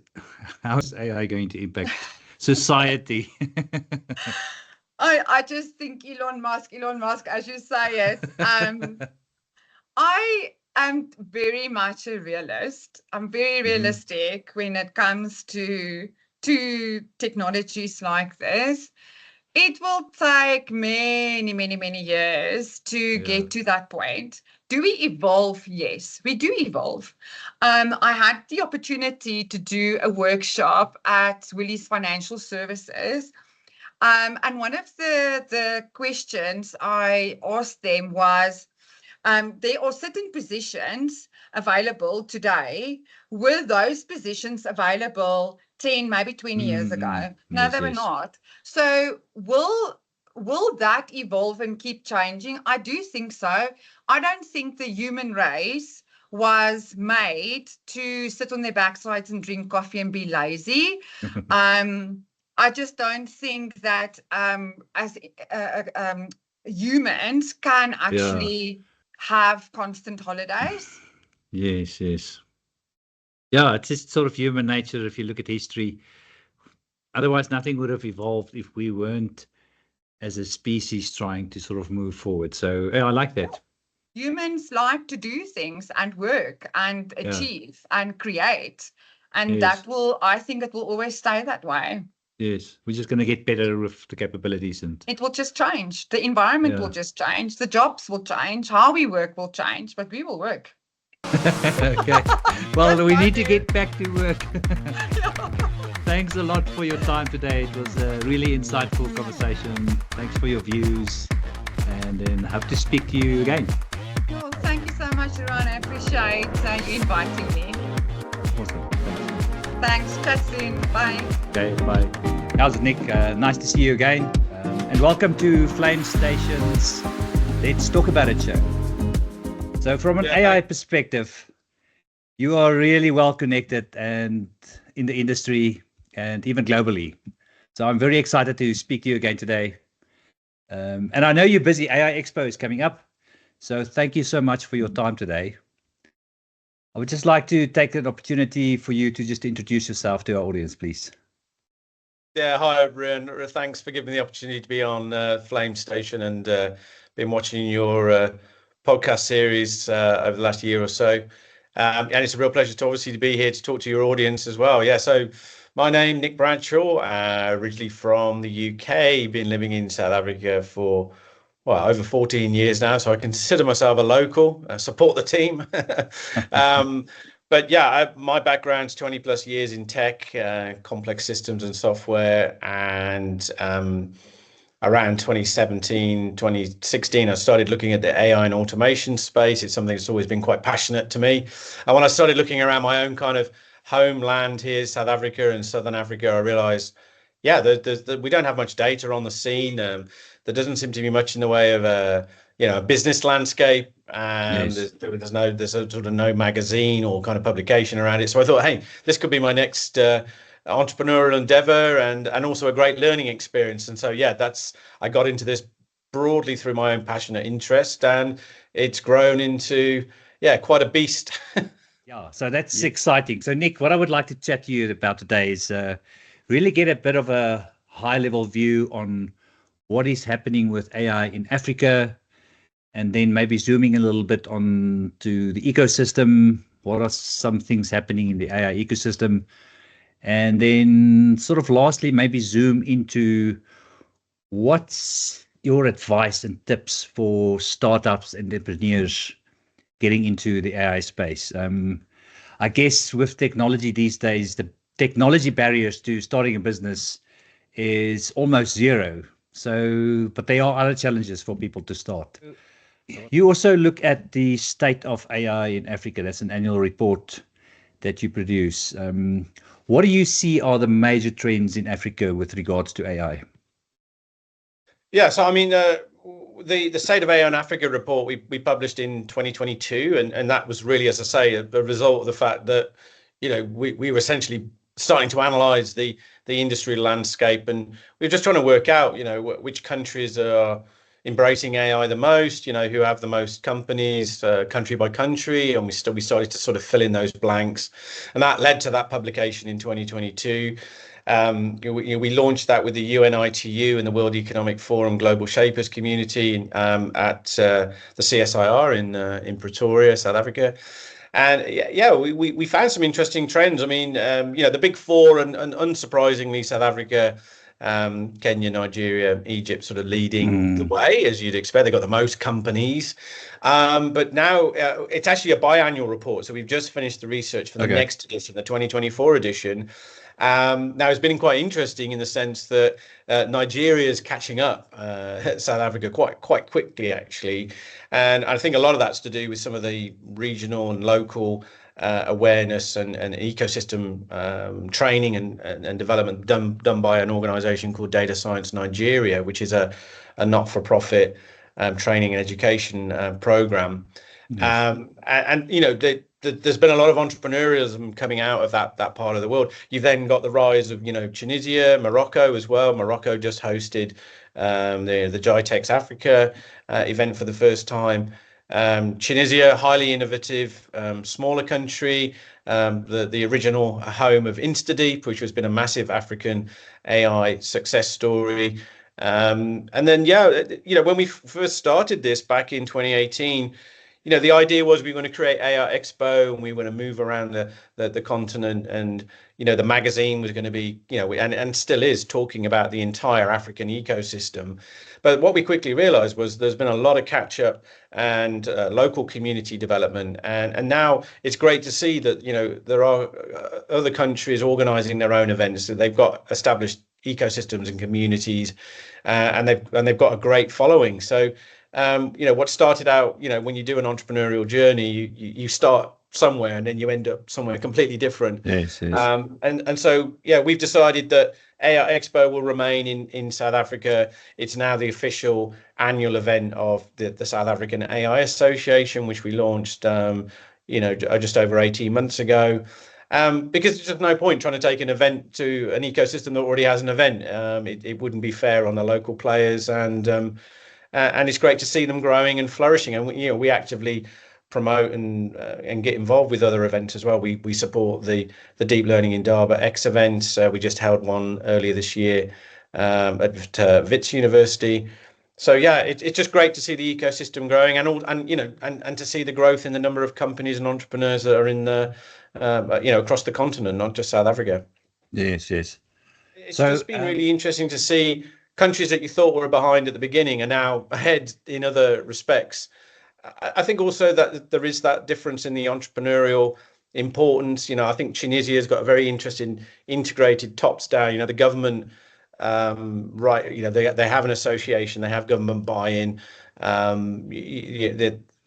Speaker 2: How is AI going to impact society?
Speaker 4: I just think Elon Musk, as you say it. I am very much a realist. I'm very realistic when it comes to technologies like this. It will take many years to get to that point. Do we evolve? Yes, we do evolve. I had the opportunity to do a workshop at Willys Financial Services. And one of the questions I asked them was, there are certain positions available today. Were those positions available 10, maybe 20 years ago? No, they were not. So will that evolve and keep changing? I do think so. I don't think the human race was made to sit on their backsides and drink coffee and be lazy. I just don't think that as humans can actually have constant holidays.
Speaker 2: Yes. Yeah, it's just sort of human nature if you look at history. Otherwise, nothing would have evolved if we weren't, as a species, trying to sort of move forward. So I like that.
Speaker 4: Humans like to do things and work and achieve and create. And I think it will always stay that way.
Speaker 2: Yes, we're just going to get better with the capabilities, and
Speaker 4: it will just change. The environment will just change. The jobs will change. How we work will change, but we will work.
Speaker 2: Okay. Well, we need to get back to work. Thanks a lot for your time today. It was a really insightful conversation. Thanks for your views, and then hope to speak to you again.
Speaker 4: Well, thank you so much, Johan. I appreciate you inviting me.
Speaker 2: Awesome.
Speaker 4: Thanks. Chat soon. Bye.
Speaker 2: Okay, bye. How's it, Nick? Nice to see you again. And welcome to Flame Station's Let's Talk About It show. So from an AI perspective, you are really well connected and in the industry and even globally. So I'm very excited to speak to you again today. And I know you're busy. AI Expo is coming up. So thank you so much for your time today. I would just like to take an opportunity for you to just introduce yourself to our audience, please.
Speaker 5: Yeah, hi everyone. Thanks for giving me the opportunity to be on Flame Station, and been watching your podcast series over the last year or so. And it's a real pleasure to obviously be here to talk to your audience as well. Yeah, so my name, Nick Bradshaw, originally from the UK, been living in South Africa for well, over 14 years now, so I consider myself a local, support the team. But yeah, my background's 20 plus years in tech, complex systems and software, and around 2017, 2016, I started looking at the AI and automation space. It's something that's always been quite passionate to me. And when I started looking around my own kind of homeland here, South Africa and Southern Africa, I realized, yeah, we don't have much data on the scene. There doesn't seem to be much in the way of a business landscape.
Speaker 2: Yes.
Speaker 5: There's sort of no magazine or kind of publication around it. So I thought, hey, this could be my next entrepreneurial endeavor and also a great learning experience. And so I got into this broadly through my own passionate interest, and it's grown into quite a beast.
Speaker 2: Yeah, so that's exciting. So Nick, what I would like to chat to you about today is really get a bit of a high level view on what is happening with AI in Africa, and then maybe zooming a little bit on to the ecosystem. What are some things happening in the AI ecosystem? And then sort of lastly, maybe zoom into what's your advice and tips for startups and entrepreneurs getting into the AI space. I guess with technology these days, the technology barriers to starting a business is almost zero. So, but there are other challenges for people to start. You also look at the state of AI in Africa. That's an annual report that you produce. What do you see are the major trends in Africa with regards to AI?
Speaker 5: Yeah, so I mean, the State of AI in Africa report we published in 2022, and that was really, as I say, a result of the fact that we were essentially starting to analyze the industry landscape, and we were just trying to work out which countries are embracing AI the most, who have the most companies, country by country, and we started to sort of fill in those blanks, and that led to that publication in 2022. We launched that with the UNITU and the World Economic Forum Global Shapers community at the CSIR in Pretoria, South Africa. And we found some interesting trends. I mean, the big four, and unsurprisingly, South Africa, Kenya, Nigeria, Egypt sort of leading the way, as you'd expect. They've got the most companies. But now it's actually a biannual report. So we've just finished the research for the next edition, the 2024 edition. Now, it's been quite interesting in the sense that Nigeria is catching up South Africa quite quickly, actually. And I think a lot of that's to do with some of the regional and local awareness and ecosystem training and development done by an organization called Data Science Nigeria, which is a not-for-profit training and education program. Yes. There's been a lot of entrepreneurialism coming out of that part of the world. You've then got the rise of Tunisia, Morocco as well. Morocco just hosted the GITEX Africa event for the first time. Tunisia, highly innovative, smaller country, the original home of InstaDeep, which has been a massive African AI success story. And then when we first started this back in 2018. The idea was we were going to create AI Expo, and we were going to move around the continent, and the magazine was going to be and still is talking about the entire African ecosystem. But what we quickly realized was there's been a lot of catch up and local community development, and now it's great to see that there are other countries organizing their own events. So they've got established ecosystems and communities, and they've got a great following. So what started out, when you do an entrepreneurial journey, you start somewhere and then you end up somewhere completely different.
Speaker 2: Yes.
Speaker 5: And so, we've decided that AI Expo will remain in South Africa. It's now the official annual event of the South African AI Association, which we launched, just over 18 months ago. Because there's just no point trying to take an event to an ecosystem that already has an event. It wouldn't be fair on the local players, and it's great to see them growing and flourishing. And we actively promote and get involved with other events as well. We support the Deep Learning in Indaba X events. We just held one earlier this year at Wits University. So it's just great to see the ecosystem growing, and to see the growth in the number of companies and entrepreneurs that are in the across the continent, not just South Africa.
Speaker 2: Yes.
Speaker 5: It's just been really interesting to see countries that you thought were behind at the beginning are now ahead in other respects. I think also that there is that difference in the entrepreneurial importance. I think Tunisia has got a very interesting integrated tops down. The government, right? They have an association, they have government buy-in.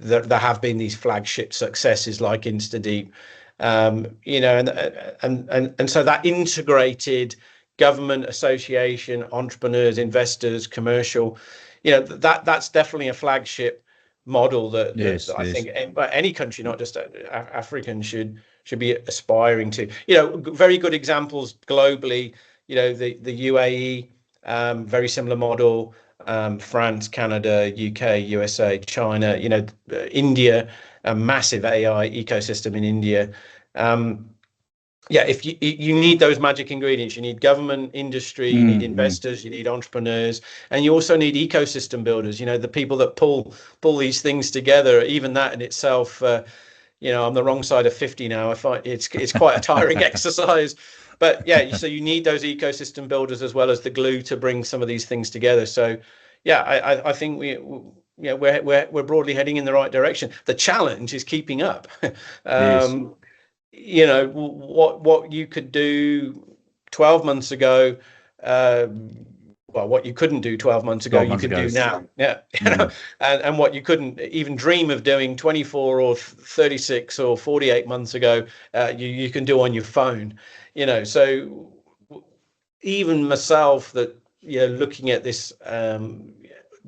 Speaker 5: There have been these flagship successes like InstaDeep, and so that integrated government, association, entrepreneurs, investors, commercial, that's definitely a flagship model that I think any country, not just African, should be aspiring to. Very good examples globally. The UAE, very similar model. France, Canada, UK, USA, China. India, a massive AI ecosystem in India. If you need those magic ingredients, you need government, industry, you need investors, you need entrepreneurs, and you also need ecosystem builders. The people that pull these things together. Even that in itself, I'm the wrong side of 50 now. I find it's quite a tiring exercise. But so you need those ecosystem builders as well as the glue to bring some of these things together. So I think we're broadly heading in the right direction. The challenge is keeping up.
Speaker 2: Yes.
Speaker 5: What you could do 12 months ago, what you couldn't do 12 months ago, you can do now. And what you couldn't even dream of doing 24 or 36 or 48 months ago, you can do on your phone. So even myself, that looking at this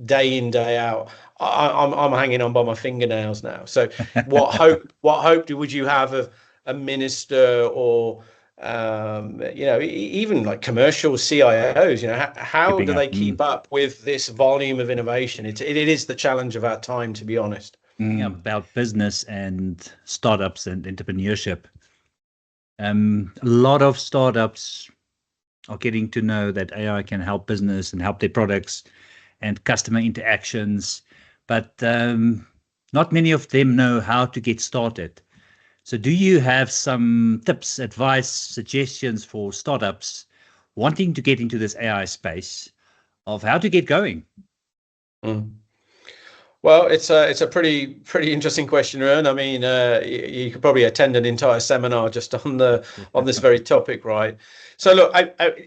Speaker 5: day in, day out, I'm hanging on by my fingernails now. So what hope would you have of a minister or even like commercial CIOs? How do they keep up with this volume of innovation? It is the challenge of our time, to be honest.
Speaker 2: About business and startups and entrepreneurship. A lot of startups are getting to know that AI can help business and help their products and customer interactions, but not many of them know how to get started. So do you have some tips, advice, suggestions for startups wanting to get into this AI space of how to get going?
Speaker 5: Well, it's a pretty interesting question, Ern. I mean, you could probably attend an entire seminar just on this very topic, right? So look,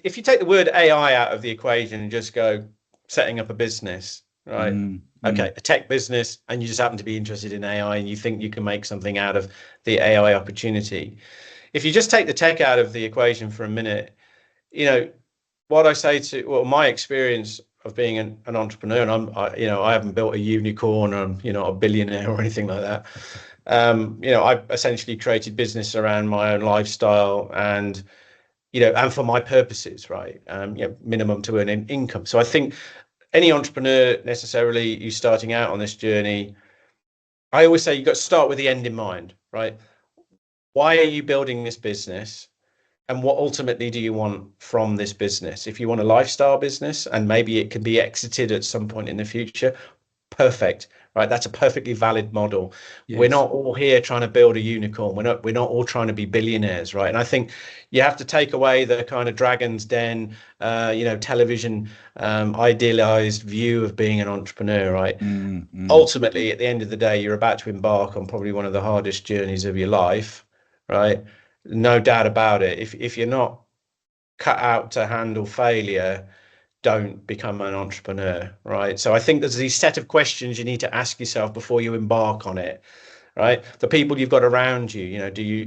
Speaker 5: if you take the word AI out of the equation and just go setting up a business, right? Okay, a tech business, and you just happen to be interested in AI and you think you can make something out of the AI opportunity. If you just take the tech out of the equation for a minute, what I say my experience of being an entrepreneur, and I haven't built a unicorn, or I'm a billionaire or anything like that. I've essentially created business around my own lifestyle and for my purposes, right? Minimum to earn income. So I think any entrepreneur necessarily who's starting out on this journey, I always say you've got to start with the end in mind, right? Why are you building this business? And what ultimately do you want from this business? If you want a lifestyle business and maybe it can be exited at some point in the future, perfect, right? That's a perfectly valid model. Yes. We're not all here trying to build a unicorn. We're not all trying to be billionaires, right? And I think you have to take away the kind of Dragon's Den, television, idealized view of being an entrepreneur, right? Ultimately, at the end of the day, you're about to embark on probably one of the hardest journeys of your life, right? No doubt about it. If you're not cut out to handle failure, don't become an entrepreneur, right? So I think there's these set of questions you need to ask yourself before you embark on it, right? The people you've got around you,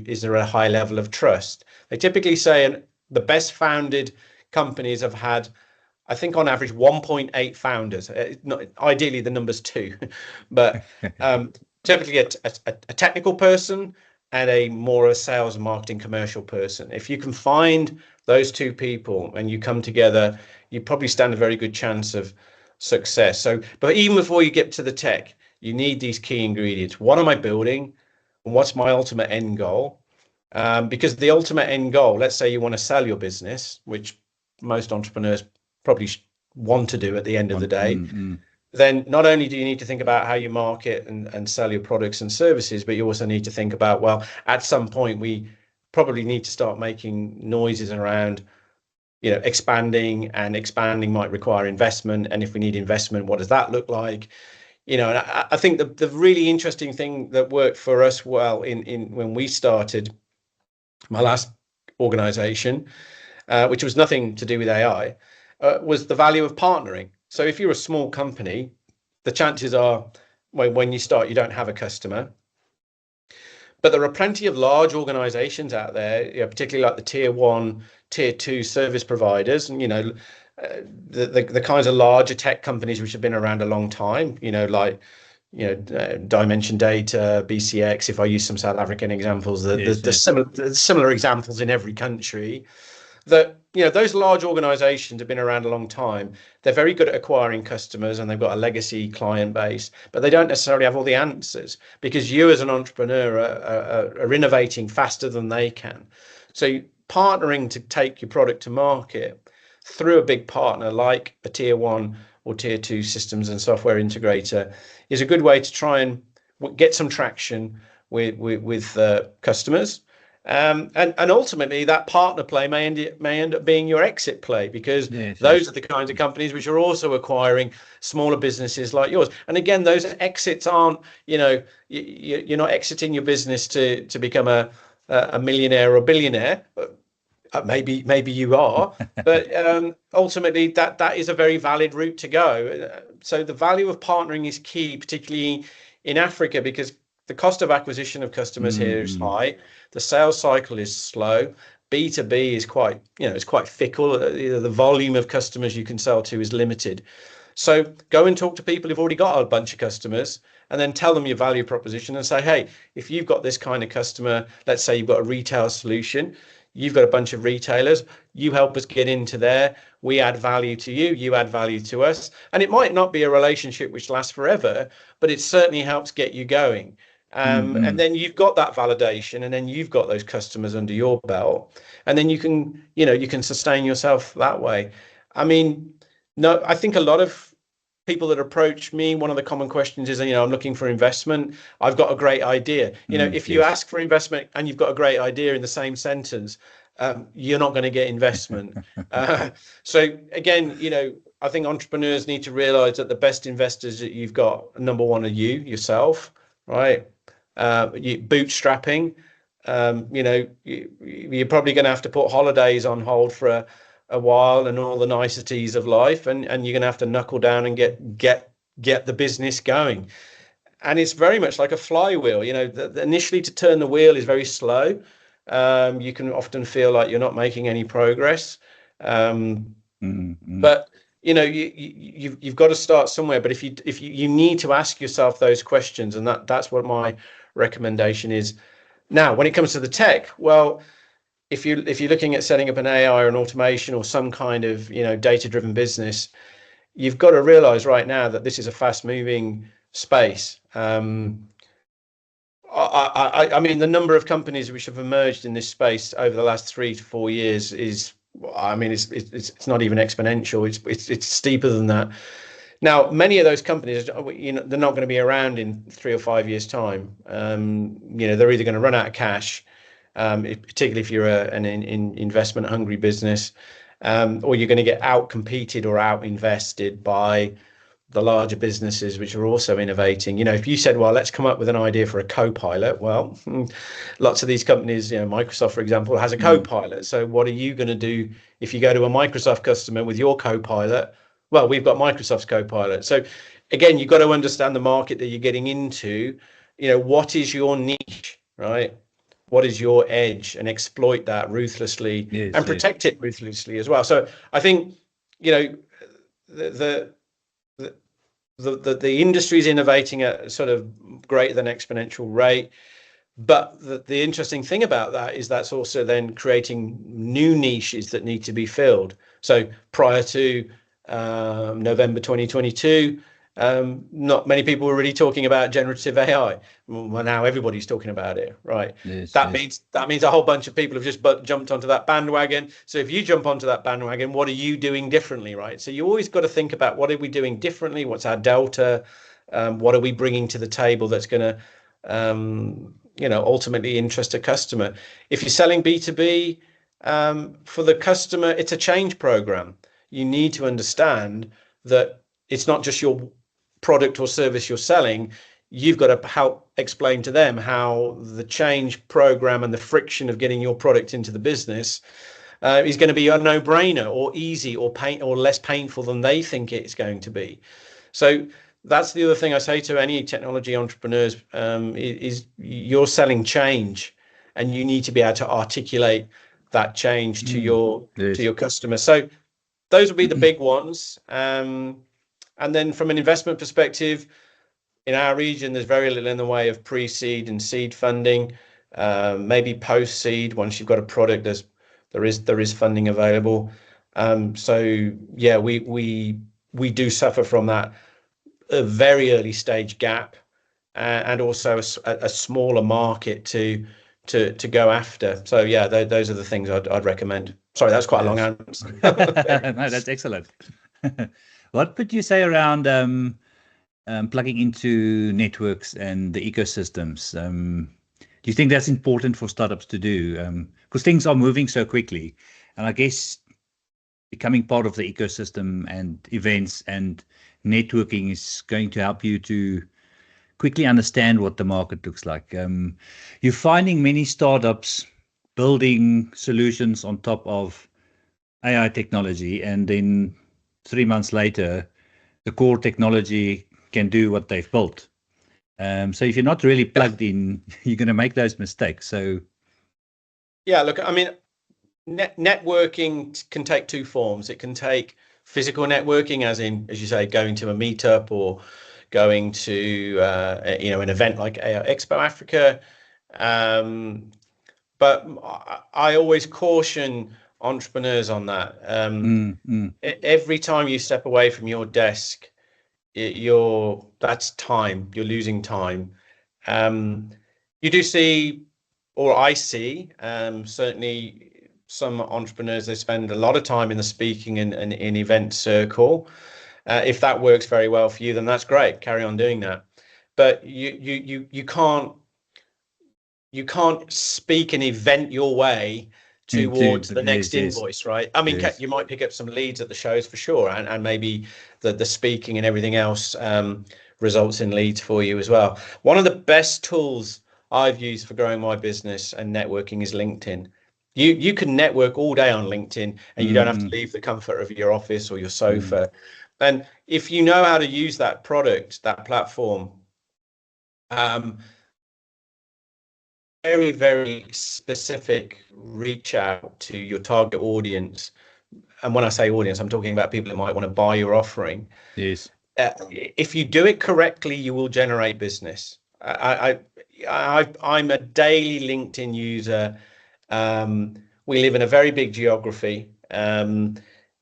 Speaker 5: is there a high level of trust? They typically say the best founded companies have had, I think on average, 1.8 founders. Ideally, the number's 2, but typically a technical person and a sales and marketing commercial person. If you can find those 2 people and you come together, you probably stand a very good chance of success. So, but even before you get to the tech, you need these key ingredients. What am I building? And what's my ultimate end goal? Because the ultimate end goal, let's say you want to sell your business, which most entrepreneurs probably want to do at the end of the day, then not only do you need to think about how you market and sell your products and services, but you also need to think about, well, at some point we probably need to start making noises around, expanding, and expanding might require investment. And if we need investment, what does that look like? And I think the really interesting thing that worked for us well in when we started my last organization, which was nothing to do with AI, was the value of partnering. So if you're a small company, the chances are when you start, you don't have a customer. But there are plenty of large organizations out there, particularly like the tier 1, tier 2 service providers, and the kinds of larger tech companies which have been around a long time, like Dimension Data, BCX. If I use some South African examples, the similar examples in every country. That those large organizations have been around a long time. They're very good at acquiring customers, and they've got a legacy client base, but they don't necessarily have all the answers, because you as an entrepreneur are innovating faster than they can. So partnering to take your product to market through a big partner like a tier 1 or tier 2 systems and software integrator is a good way to try and get some traction with customers. And ultimately that partner play may end up being your exit play, because those are the kinds of companies which are also acquiring smaller businesses like yours. And again, those exits aren't, you're not exiting your business to become a millionaire or billionaire. Maybe you are, but ultimately that is a very valid route to go. So the value of partnering is key, particularly in Africa, because the cost of acquisition of customers here is high. The sales cycle is slow. B2B is quite, it's quite fickle. The volume of customers you can sell to is limited. So go and talk to people who've already got a bunch of customers, and then tell them your value proposition and say, hey, if you've got this kind of customer, let's say you've got a retail solution, you've got a bunch of retailers, you help us get into there, we add value to you, you add value to us. And it might not be a relationship which lasts forever, but it certainly helps get you going. And then you've got that validation, and then you've got those customers under your belt, and then you can sustain yourself that way. I mean, no, I think a lot of people that approach me, one of the common questions is, I'm looking for investment. I've got a great idea. If you ask for investment and you've got a great idea in the same sentence, you're not going to get investment. So again, I think entrepreneurs need to realize that the best investors that you've got, number one, are yourself, right? Bootstrapping, you're probably going to have to put holidays on hold for a while, and all the niceties of life, and you're going to have to knuckle down and get the business going. And it's very much like a flywheel. Initially to turn the wheel is very slow. You can often feel like you're not making any progress, but you've got to start somewhere. But if you need to ask yourself those questions, and that's what my recommendation is. Now, when it comes to the tech, well, if you're looking at setting up an AI or an automation or some kind of data-driven business, you've got to realize right now that this is a fast-moving space. I mean, the number of companies which have emerged in this space over the last 3 to 4 years is, it's not even exponential. It's steeper than that. Now, many of those companies, they're not going to be around in 3 or 5 years' time. They're either going to run out of cash, particularly if you're an investment-hungry business, or you're going to get out-competed or out-invested by the larger businesses which are also innovating. If you said, well, let's come up with an idea for a co-pilot, well, lots of these companies, Microsoft, for example, has a co-pilot. So what are you going to do if you go to a Microsoft customer with your co-pilot? Well, we've got Microsoft's co-pilot. So again, you've got to understand the market that you're getting into. What is your niche, right? What is your edge, and exploit that ruthlessly, and protect it ruthlessly as well. So I think, the industry is innovating at sort of greater than exponential rate. But the interesting thing about that is that's also then creating new niches that need to be filled. So prior to November 2022, not many people were really talking about generative AI. Well, now everybody's talking about it, right? That means a whole bunch of people have just jumped onto that bandwagon. So if you jump onto that bandwagon, what are you doing differently, right? So you always got to think about, what are we doing differently? What's our delta? What are we bringing to the table that's going to ultimately interest a customer? If you're selling B2B, for the customer, it's a change program. You need to understand that it's not just your product or service you're selling. You've got to help explain to them how the change program and the friction of getting your product into the business is going to be a no-brainer or easy or less painful than they think it's going to be. So that's the other thing I say to any technology entrepreneurs, is you're selling change, and you need to be able to articulate that change to your customer. So those would be the big ones. And then from an investment perspective, in our region, there's very little in the way of pre-seed and seed funding. Maybe post-seed, once you've got a product, there is funding available. So yeah, we do suffer from that a very early stage gap, and also a smaller market to go after. So yeah, those are the things I'd recommend. Sorry, that's quite a long answer.
Speaker 2: No, that's excellent. What would you say around plugging into networks and the ecosystems? Do you think that's important for startups to do? Because things are moving so quickly, and I guess becoming part of the ecosystem and events and networking is going to help you to quickly understand what the market looks like. You're finding many startups building solutions on top of AI technology, and then 3 months later, the core technology can do what they've built. So if you're not really plugged in, you're going to make those mistakes. So
Speaker 5: yeah, look, I mean, networking can take two forms. It can take physical networking, as you say, going to a meetup or going to an event like AI Expo Africa. But I always caution entrepreneurs on that. Every time you step away from your desk, that's time. You're losing time. You do see, or I see, certainly some entrepreneurs, they spend a lot of time in the speaking and in event circle. If that works very well for you, then that's great. Carry on doing that. But you can't speak an event your way towards the next invoice, right? I mean, you might pick up some leads at the shows for sure, and maybe the speaking and everything else results in leads for you as well. One of the best tools I've used for growing my business and networking is LinkedIn. You can network all day on LinkedIn, and you don't have to leave the comfort of your office or your sofa. And if you know how to use that product, that platform, very, very specific reach out to your target audience. And when I say audience, I'm talking about people that might want to buy your offering.
Speaker 2: Yes.
Speaker 5: If you do it correctly, you will generate business. I'm a daily LinkedIn user. We live in a very big geography.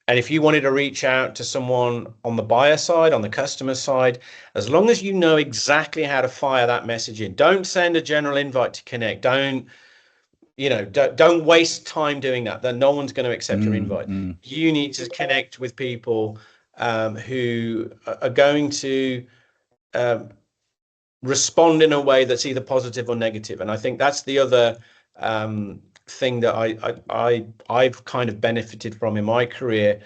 Speaker 5: And if you wanted to reach out to someone on the buyer side, on the customer side, as long as you know exactly how to fire that message in, don't send a general invite to connect. Don't waste time doing that. Then no one's going to accept your invite. You need to connect with people who are going to respond in a way that's either positive or negative. And I think that's the other thing that I've kind of benefited from in my career,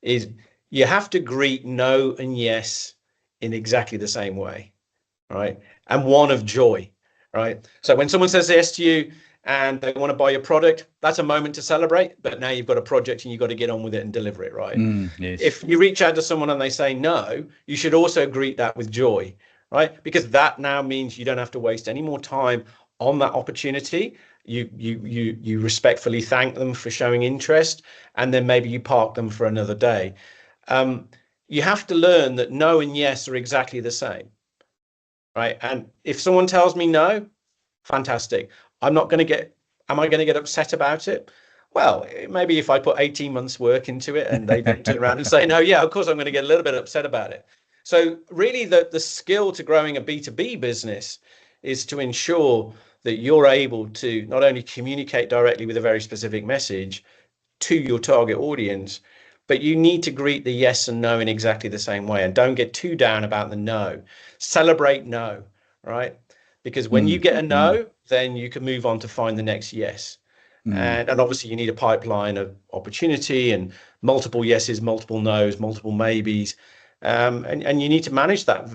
Speaker 5: is you have to greet no and yes in exactly the same way, right? And one of joy, right? So when someone says yes to you and they want to buy your product, that's a moment to celebrate, but now you've got a project and you've got to get on with it and deliver it, right?
Speaker 2: Yes.
Speaker 5: If you reach out to someone and they say no, you should also greet that with joy, right? Because that now means you don't have to waste any more time on that opportunity. You respectfully thank them for showing interest, and then maybe you park them for another day. You have to learn that no and yes are exactly the same, right? And if someone tells me no, fantastic. Am I going to get upset about it? Well, maybe if I put 18 months work into it and they don't turn around and say no, yeah, of course I'm going to get a little bit upset about it. So really the skill to growing a B2B business is to ensure that you're able to not only communicate directly with a very specific message to your target audience, but you need to greet the yes and no in exactly the same way. And don't get too down about the no. Celebrate no, right? Because when you get a no, then you can move on to find the next yes. And obviously you need a pipeline of opportunity and multiple yeses, multiple nos, multiple maybes, and you need to manage that,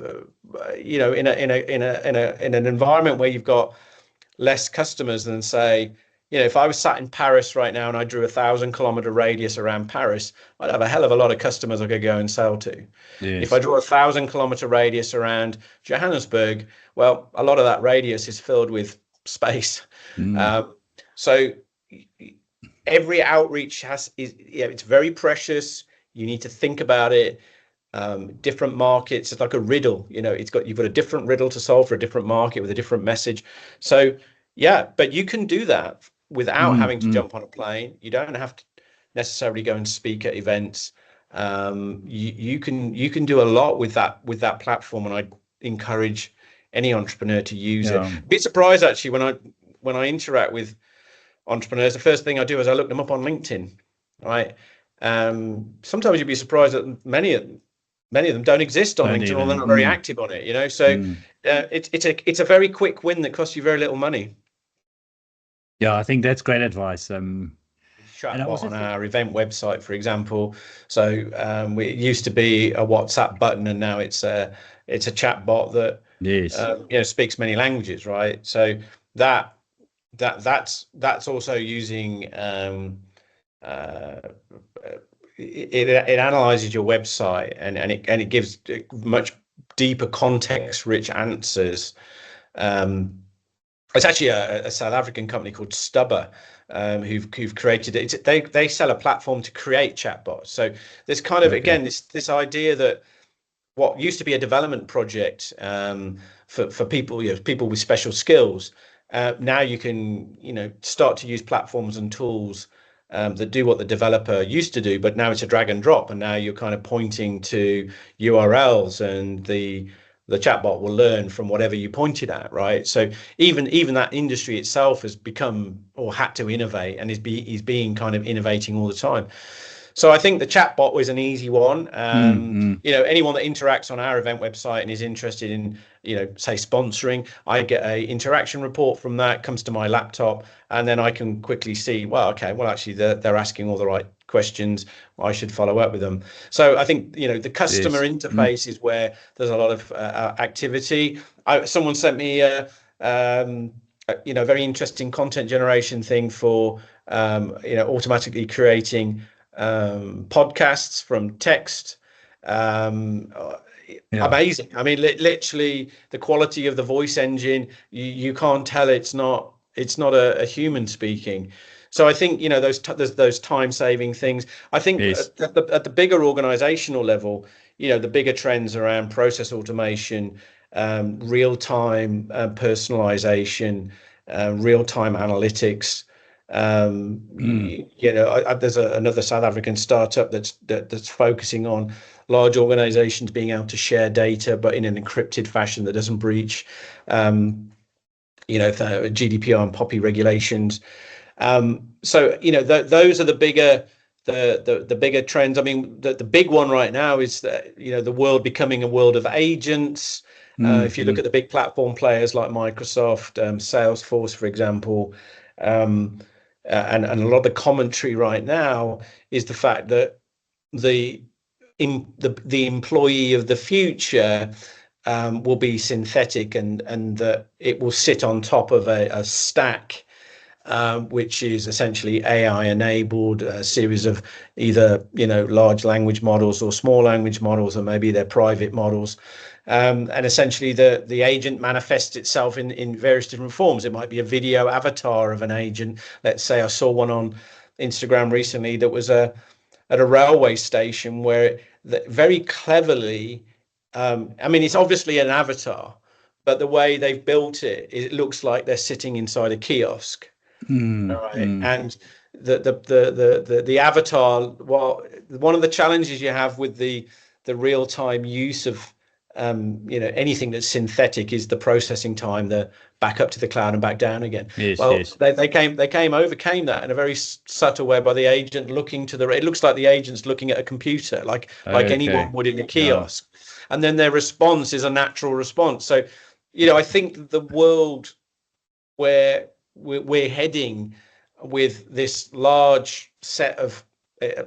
Speaker 5: you know, in an environment where you've got less customers than, say, you know, if I was sat in Paris right now and I drew 1,000-kilometer radius around Paris, I'd have a hell of a lot of customers I could go and sell to.
Speaker 2: Yes.
Speaker 5: If I draw 1,000-kilometer radius around Johannesburg, well, a lot of that radius is filled with space. So every outreach it's very precious. You need to think about it. Different markets, it's like a riddle, you know, you've got a different riddle to solve for a different market with a different message. So yeah, but you can do that without having to jump on a plane. You don't have to necessarily go and speak at events. You can do a lot with that platform, and I encourage any entrepreneur to use it. A bit surprised actually when I interact with entrepreneurs, the first thing I do is I look them up on LinkedIn, right? Sometimes you'd be surprised that many of them don't exist on LinkedIn, or they're not very active on it, you know. So it's a very quick win that costs you very little money.
Speaker 2: Yeah, I think that's great advice.
Speaker 5: Chatbot on our event website, for example. So it used to be a WhatsApp button, and now it's a chatbot that you know, speaks many languages, right? So that's also using it analyzes your website and it gives much deeper context-rich answers. It's actually a South African company called Stubber who've created it. They sell a platform to create chatbots. So there's kind of again this idea that what used to be a development project for people, you know, people with special skills, now you can, you know, start to use platforms and tools that do what the developer used to do, but now it's a drag and drop, and now you're kind of pointing to URLs, and the chatbot will learn from whatever you pointed at, right? So even that industry itself has become, or had to innovate, and is being kind of innovating all the time. So I think the chatbot was an easy one. You know, anyone that interacts on our event website and is interested in, you know, say sponsoring, I get a interaction report from that, comes to my laptop, and then I can quickly see, well, okay, well, actually they're asking all the right questions. I should follow up with them. So I think, you know, the customer interface is where there's a lot of activity. Someone sent me you know, very interesting content generation thing for you know, automatically creating podcasts from text. Amazing. I mean, literally the quality of the voice engine, you can't tell it's not a human speaking. So I think, you know, those time-saving things. I think at the bigger organizational level, you know, the bigger trends around process automation, real-time personalization, real-time analytics. You know, there's another South African startup that's focusing on large organizations being able to share data, but in an encrypted fashion that doesn't breach, you know, GDPR and POPI regulations. So, you know, those are the bigger trends. I mean, the big one right now is that, you know, the world becoming a world of agents. If you look at the big platform players like Microsoft, Salesforce, for example, and a lot of the commentary right now is the fact that the employee of the future will be synthetic, and that it will sit on top of a stack, which is essentially AI enabled, a series of either, you know, large language models or small language models, or maybe they're private models. And essentially the agent manifests itself in various different forms. It might be a video avatar of an agent. Let's say I saw one on Instagram recently that was at a railway station where very cleverly, I mean, it's obviously an avatar, but the way they've built it, it looks like they're sitting inside a kiosk. And the avatar, well, one of the challenges you have with the real-time use of you know, anything that's synthetic is the processing time, the back up to the cloud and back down again. They overcame that in a very subtle way by the agent looking to it looks like the agent's looking at a computer, like anyone would in a kiosk. And then their response is a natural response. So, you know, I think the world where we're heading, with this large set of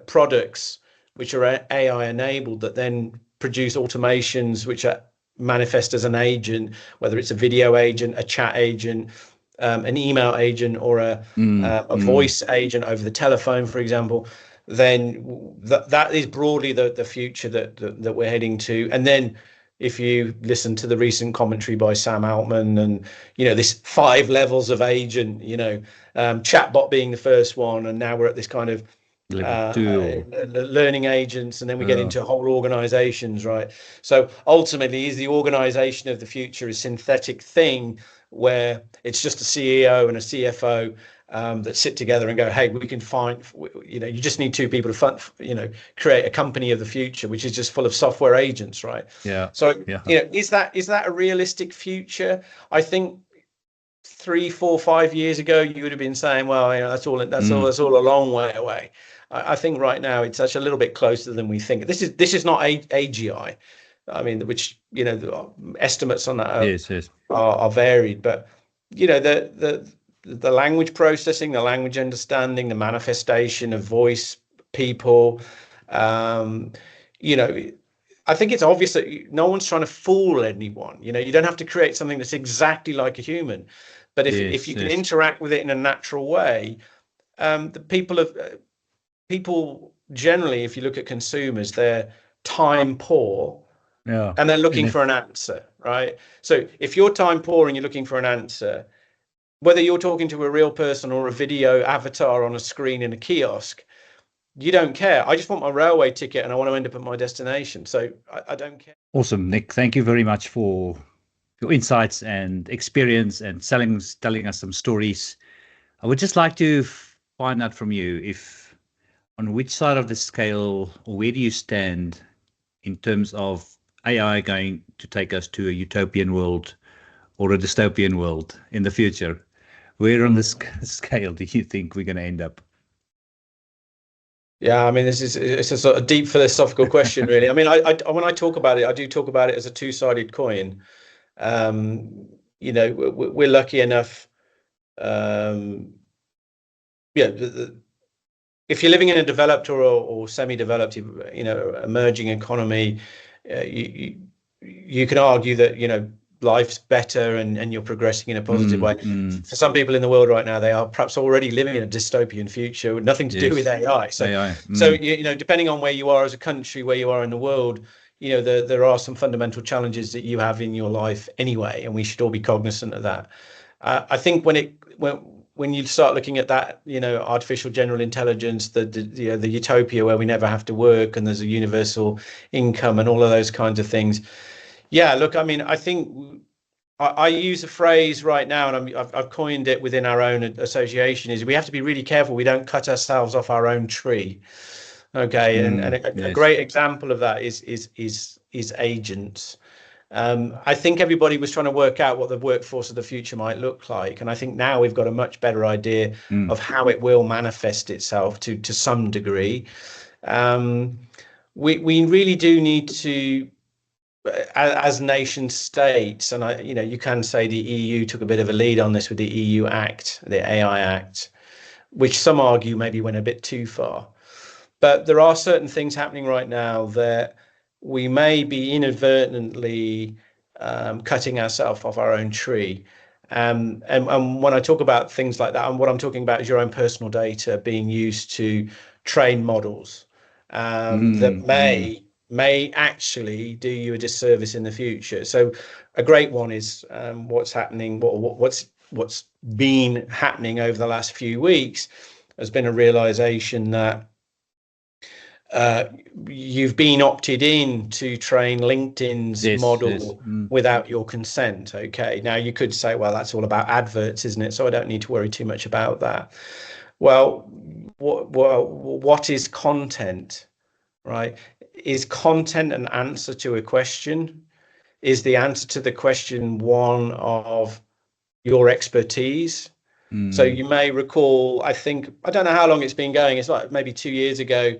Speaker 5: products which are AI enabled that then produce automations which are manifest as an agent, whether it's a video agent, a chat agent, an email agent, or a voice agent over the telephone, for example, then that is broadly the future that we're heading to. And then if you listen to the recent commentary by Sam Altman and, this 5 levels of agent, chatbot being the first one, and now we're at this kind of learning agents, and then we get into whole organizations, right? So ultimately, is the organization of the future a synthetic thing where it's just a CEO and a CFO that sit together and go, hey, we can find, you just need 2 people to create a company of the future, which is just full of software agents, right?
Speaker 2: Yeah.
Speaker 5: So, is that a realistic future? I think 3, 4, 5 years ago, you would have been saying, well, that's all a long way away. I think right now it's actually a little bit closer than we think. This is not AGI. I mean, which the estimates on that are varied, but the language processing, the language understanding, the manifestation of voice, people, I think it's obvious that no one's trying to fool anyone. You don't have to create something that's exactly like a human, but if you can interact with it in a natural way, the people generally, if you look at consumers, they're time poor, and they're looking for an answer, right? So if you're time poor and you're looking for an answer, whether you're talking to a real person or a video avatar on a screen in a kiosk, you don't care. I just want my railway ticket and I want to end up at my destination. So I don't care.
Speaker 2: Awesome, Nick. Thank you very much for your insights and experience and telling us some stories. I would just like to find out from you on which side of the scale, or where do you stand in terms of AI going to take us to a utopian world or a dystopian world in the future? Where on the scale do you think we're going to end up?
Speaker 5: Yeah, I mean, it's a sort of deep philosophical question, really. I mean, I when I talk about it, I do talk about it as a 2-sided coin. We're lucky enough. If you're living in a developed or semi-developed, emerging economy, you can argue that life's better and you're progressing in a positive way. For some people in the world right now, they are perhaps already living in a dystopian future with nothing to do with AI. So depending on where you are as a country, where you are in the world, there are some fundamental challenges that you have in your life anyway, and we should all be cognizant of that. I think when you start looking at that, artificial general intelligence, the utopia where we never have to work and there's a universal income and all of those kinds of things. Yeah, look, I mean, I think I use a phrase right now, and I've coined it within our own association, is we have to be really careful we don't cut ourselves off our own tree. Okay, a great example of that is agents. I think everybody was trying to work out what the workforce of the future might look like, and I think now we've got a much better idea of how it will manifest itself to some degree. We really do need to, as nation states, and you can say the EU took a bit of a lead on this with the EU Act, the AI Act, which some argue maybe went a bit too far. But there are certain things happening right now that we may be inadvertently cutting ourselves off our own tree. And when I talk about things like that, and what I'm talking about is your own personal data being used to train models that may actually do you a disservice in the future. So a great one is what's happening, what's been happening over the last few weeks has been a realization that you've been opted in to train LinkedIn's model without your consent. Okay, now you could say, well, that's all about adverts, isn't it? So I don't need to worry too much about that. Well, what is content, right? Is content an answer to a question? Is the answer to the question one of your expertise? So you may recall, I don't know how long it's been going. It's like maybe 2 years ago,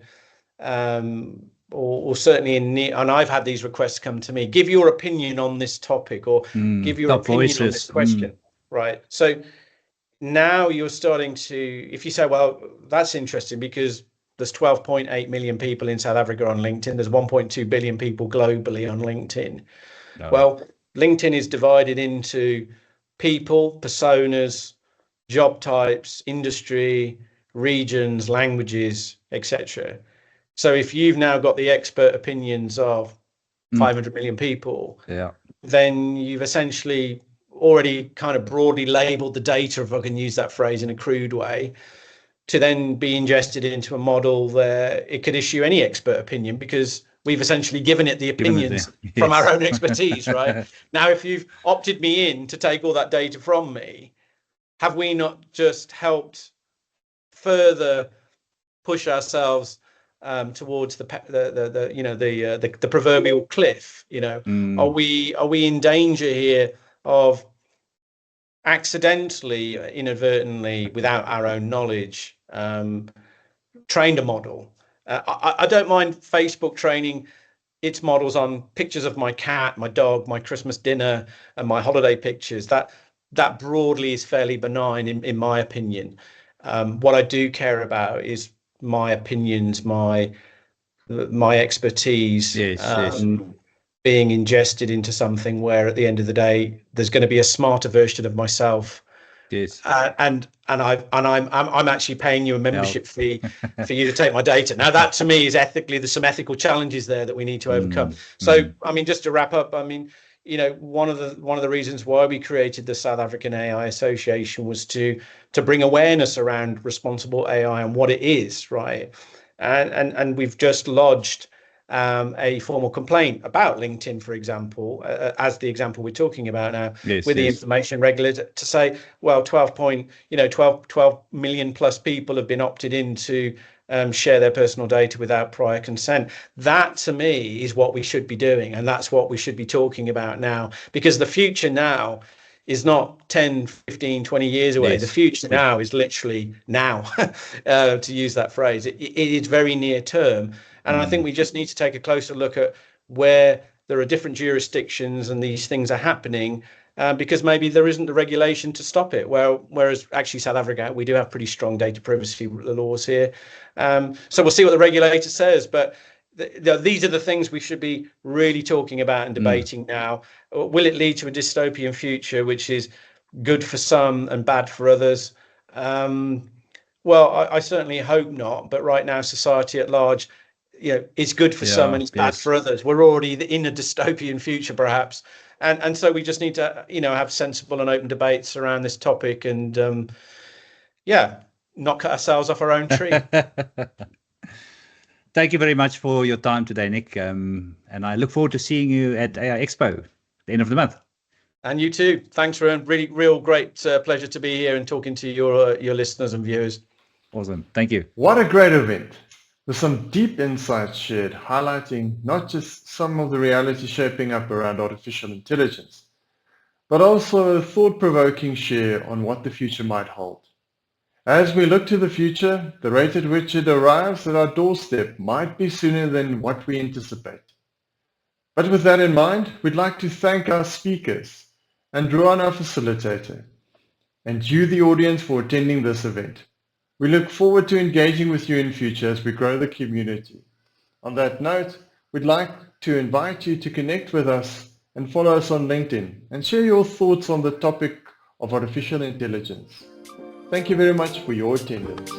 Speaker 5: or certainly and I've had these requests come to me. Give your opinion on this topic, or give your opinion on this question, right? So now you're starting to, if you say, well, that's interesting because there's 12.8 million people in South Africa on LinkedIn. There's 1.2 billion people globally on LinkedIn.
Speaker 2: No.
Speaker 5: Well, LinkedIn is divided into people, personas, job types, industry, regions, languages, etc. So if you've now got the expert opinions of 500 million people,
Speaker 2: Yeah.
Speaker 5: then you've essentially already kind of broadly labeled the data, if I can use that phrase in a crude way, to then be ingested into a model where it could issue any expert opinion because we've essentially given it the opinions from our own expertise, right? Now, if you've opted me in to take all that data from me, have we not just helped further push ourselves towards the proverbial cliff? Are we in danger here of accidentally, inadvertently, without our own knowledge, trained a model? I don't mind Facebook training its models on pictures of my cat, my dog, my Christmas dinner, and my holiday pictures. That broadly is fairly benign in my opinion. What I do care about is my opinions, my expertise, being ingested into something where at the end of the day there's going to be a smarter version of myself.
Speaker 2: Yes.
Speaker 5: And I'm actually paying you a membership fee for you to take my data. Now that to me is ethically, there's some ethical challenges there that we need to overcome. So I mean, just to wrap up, I mean, one of the reasons why we created the South African AI Association was to bring awareness around responsible AI and what it is, right? And we've just lodged a formal complaint about LinkedIn, for example, as the example we're talking about now, with the information regulator, to say, well, 12 million plus people have been opted in to share their personal data without prior consent. That to me is what we should be doing, and that's what we should be talking about now, because the future now is not 10, 15, 20 years away. The future now is literally now, to use that phrase. It is very near term. And I think we just need to take a closer look at where there are different jurisdictions and these things are happening, because maybe there isn't the regulation to stop it. Whereas actually South Africa, we do have pretty strong data privacy laws here. So we'll see what the regulator says. But these are the things we should be really talking about and debating now. Will it lead to a dystopian future, which is good for some and bad for others? Well, I certainly hope not. But right now, society at large, it's good for some and it's bad for others. We're already in a dystopian future, perhaps. And so we just need to, have sensible and open debates around this topic and, not cut ourselves off our own tree.
Speaker 2: Thank you very much for your time today, Nick. And I look forward to seeing you at AI Expo at the end of the month.
Speaker 5: And you too. Thanks, Rowan. Really, real great pleasure to be here and talking to your listeners and viewers.
Speaker 2: Awesome. Thank you.
Speaker 1: What a great event. With some deep insights shared, highlighting not just some of the reality shaping up around artificial intelligence, but also a thought-provoking share on what the future might hold. As we look to the future, the rate at which it arrives at our doorstep might be sooner than what we anticipate. But with that in mind, we'd like to thank our speakers and Johan, our facilitator, and you, the audience, for attending this event. We look forward to engaging with you in future as we grow the community. On that note, we'd like to invite you to connect with us and follow us on LinkedIn and share your thoughts on the topic of artificial intelligence. Thank you very much for your attendance.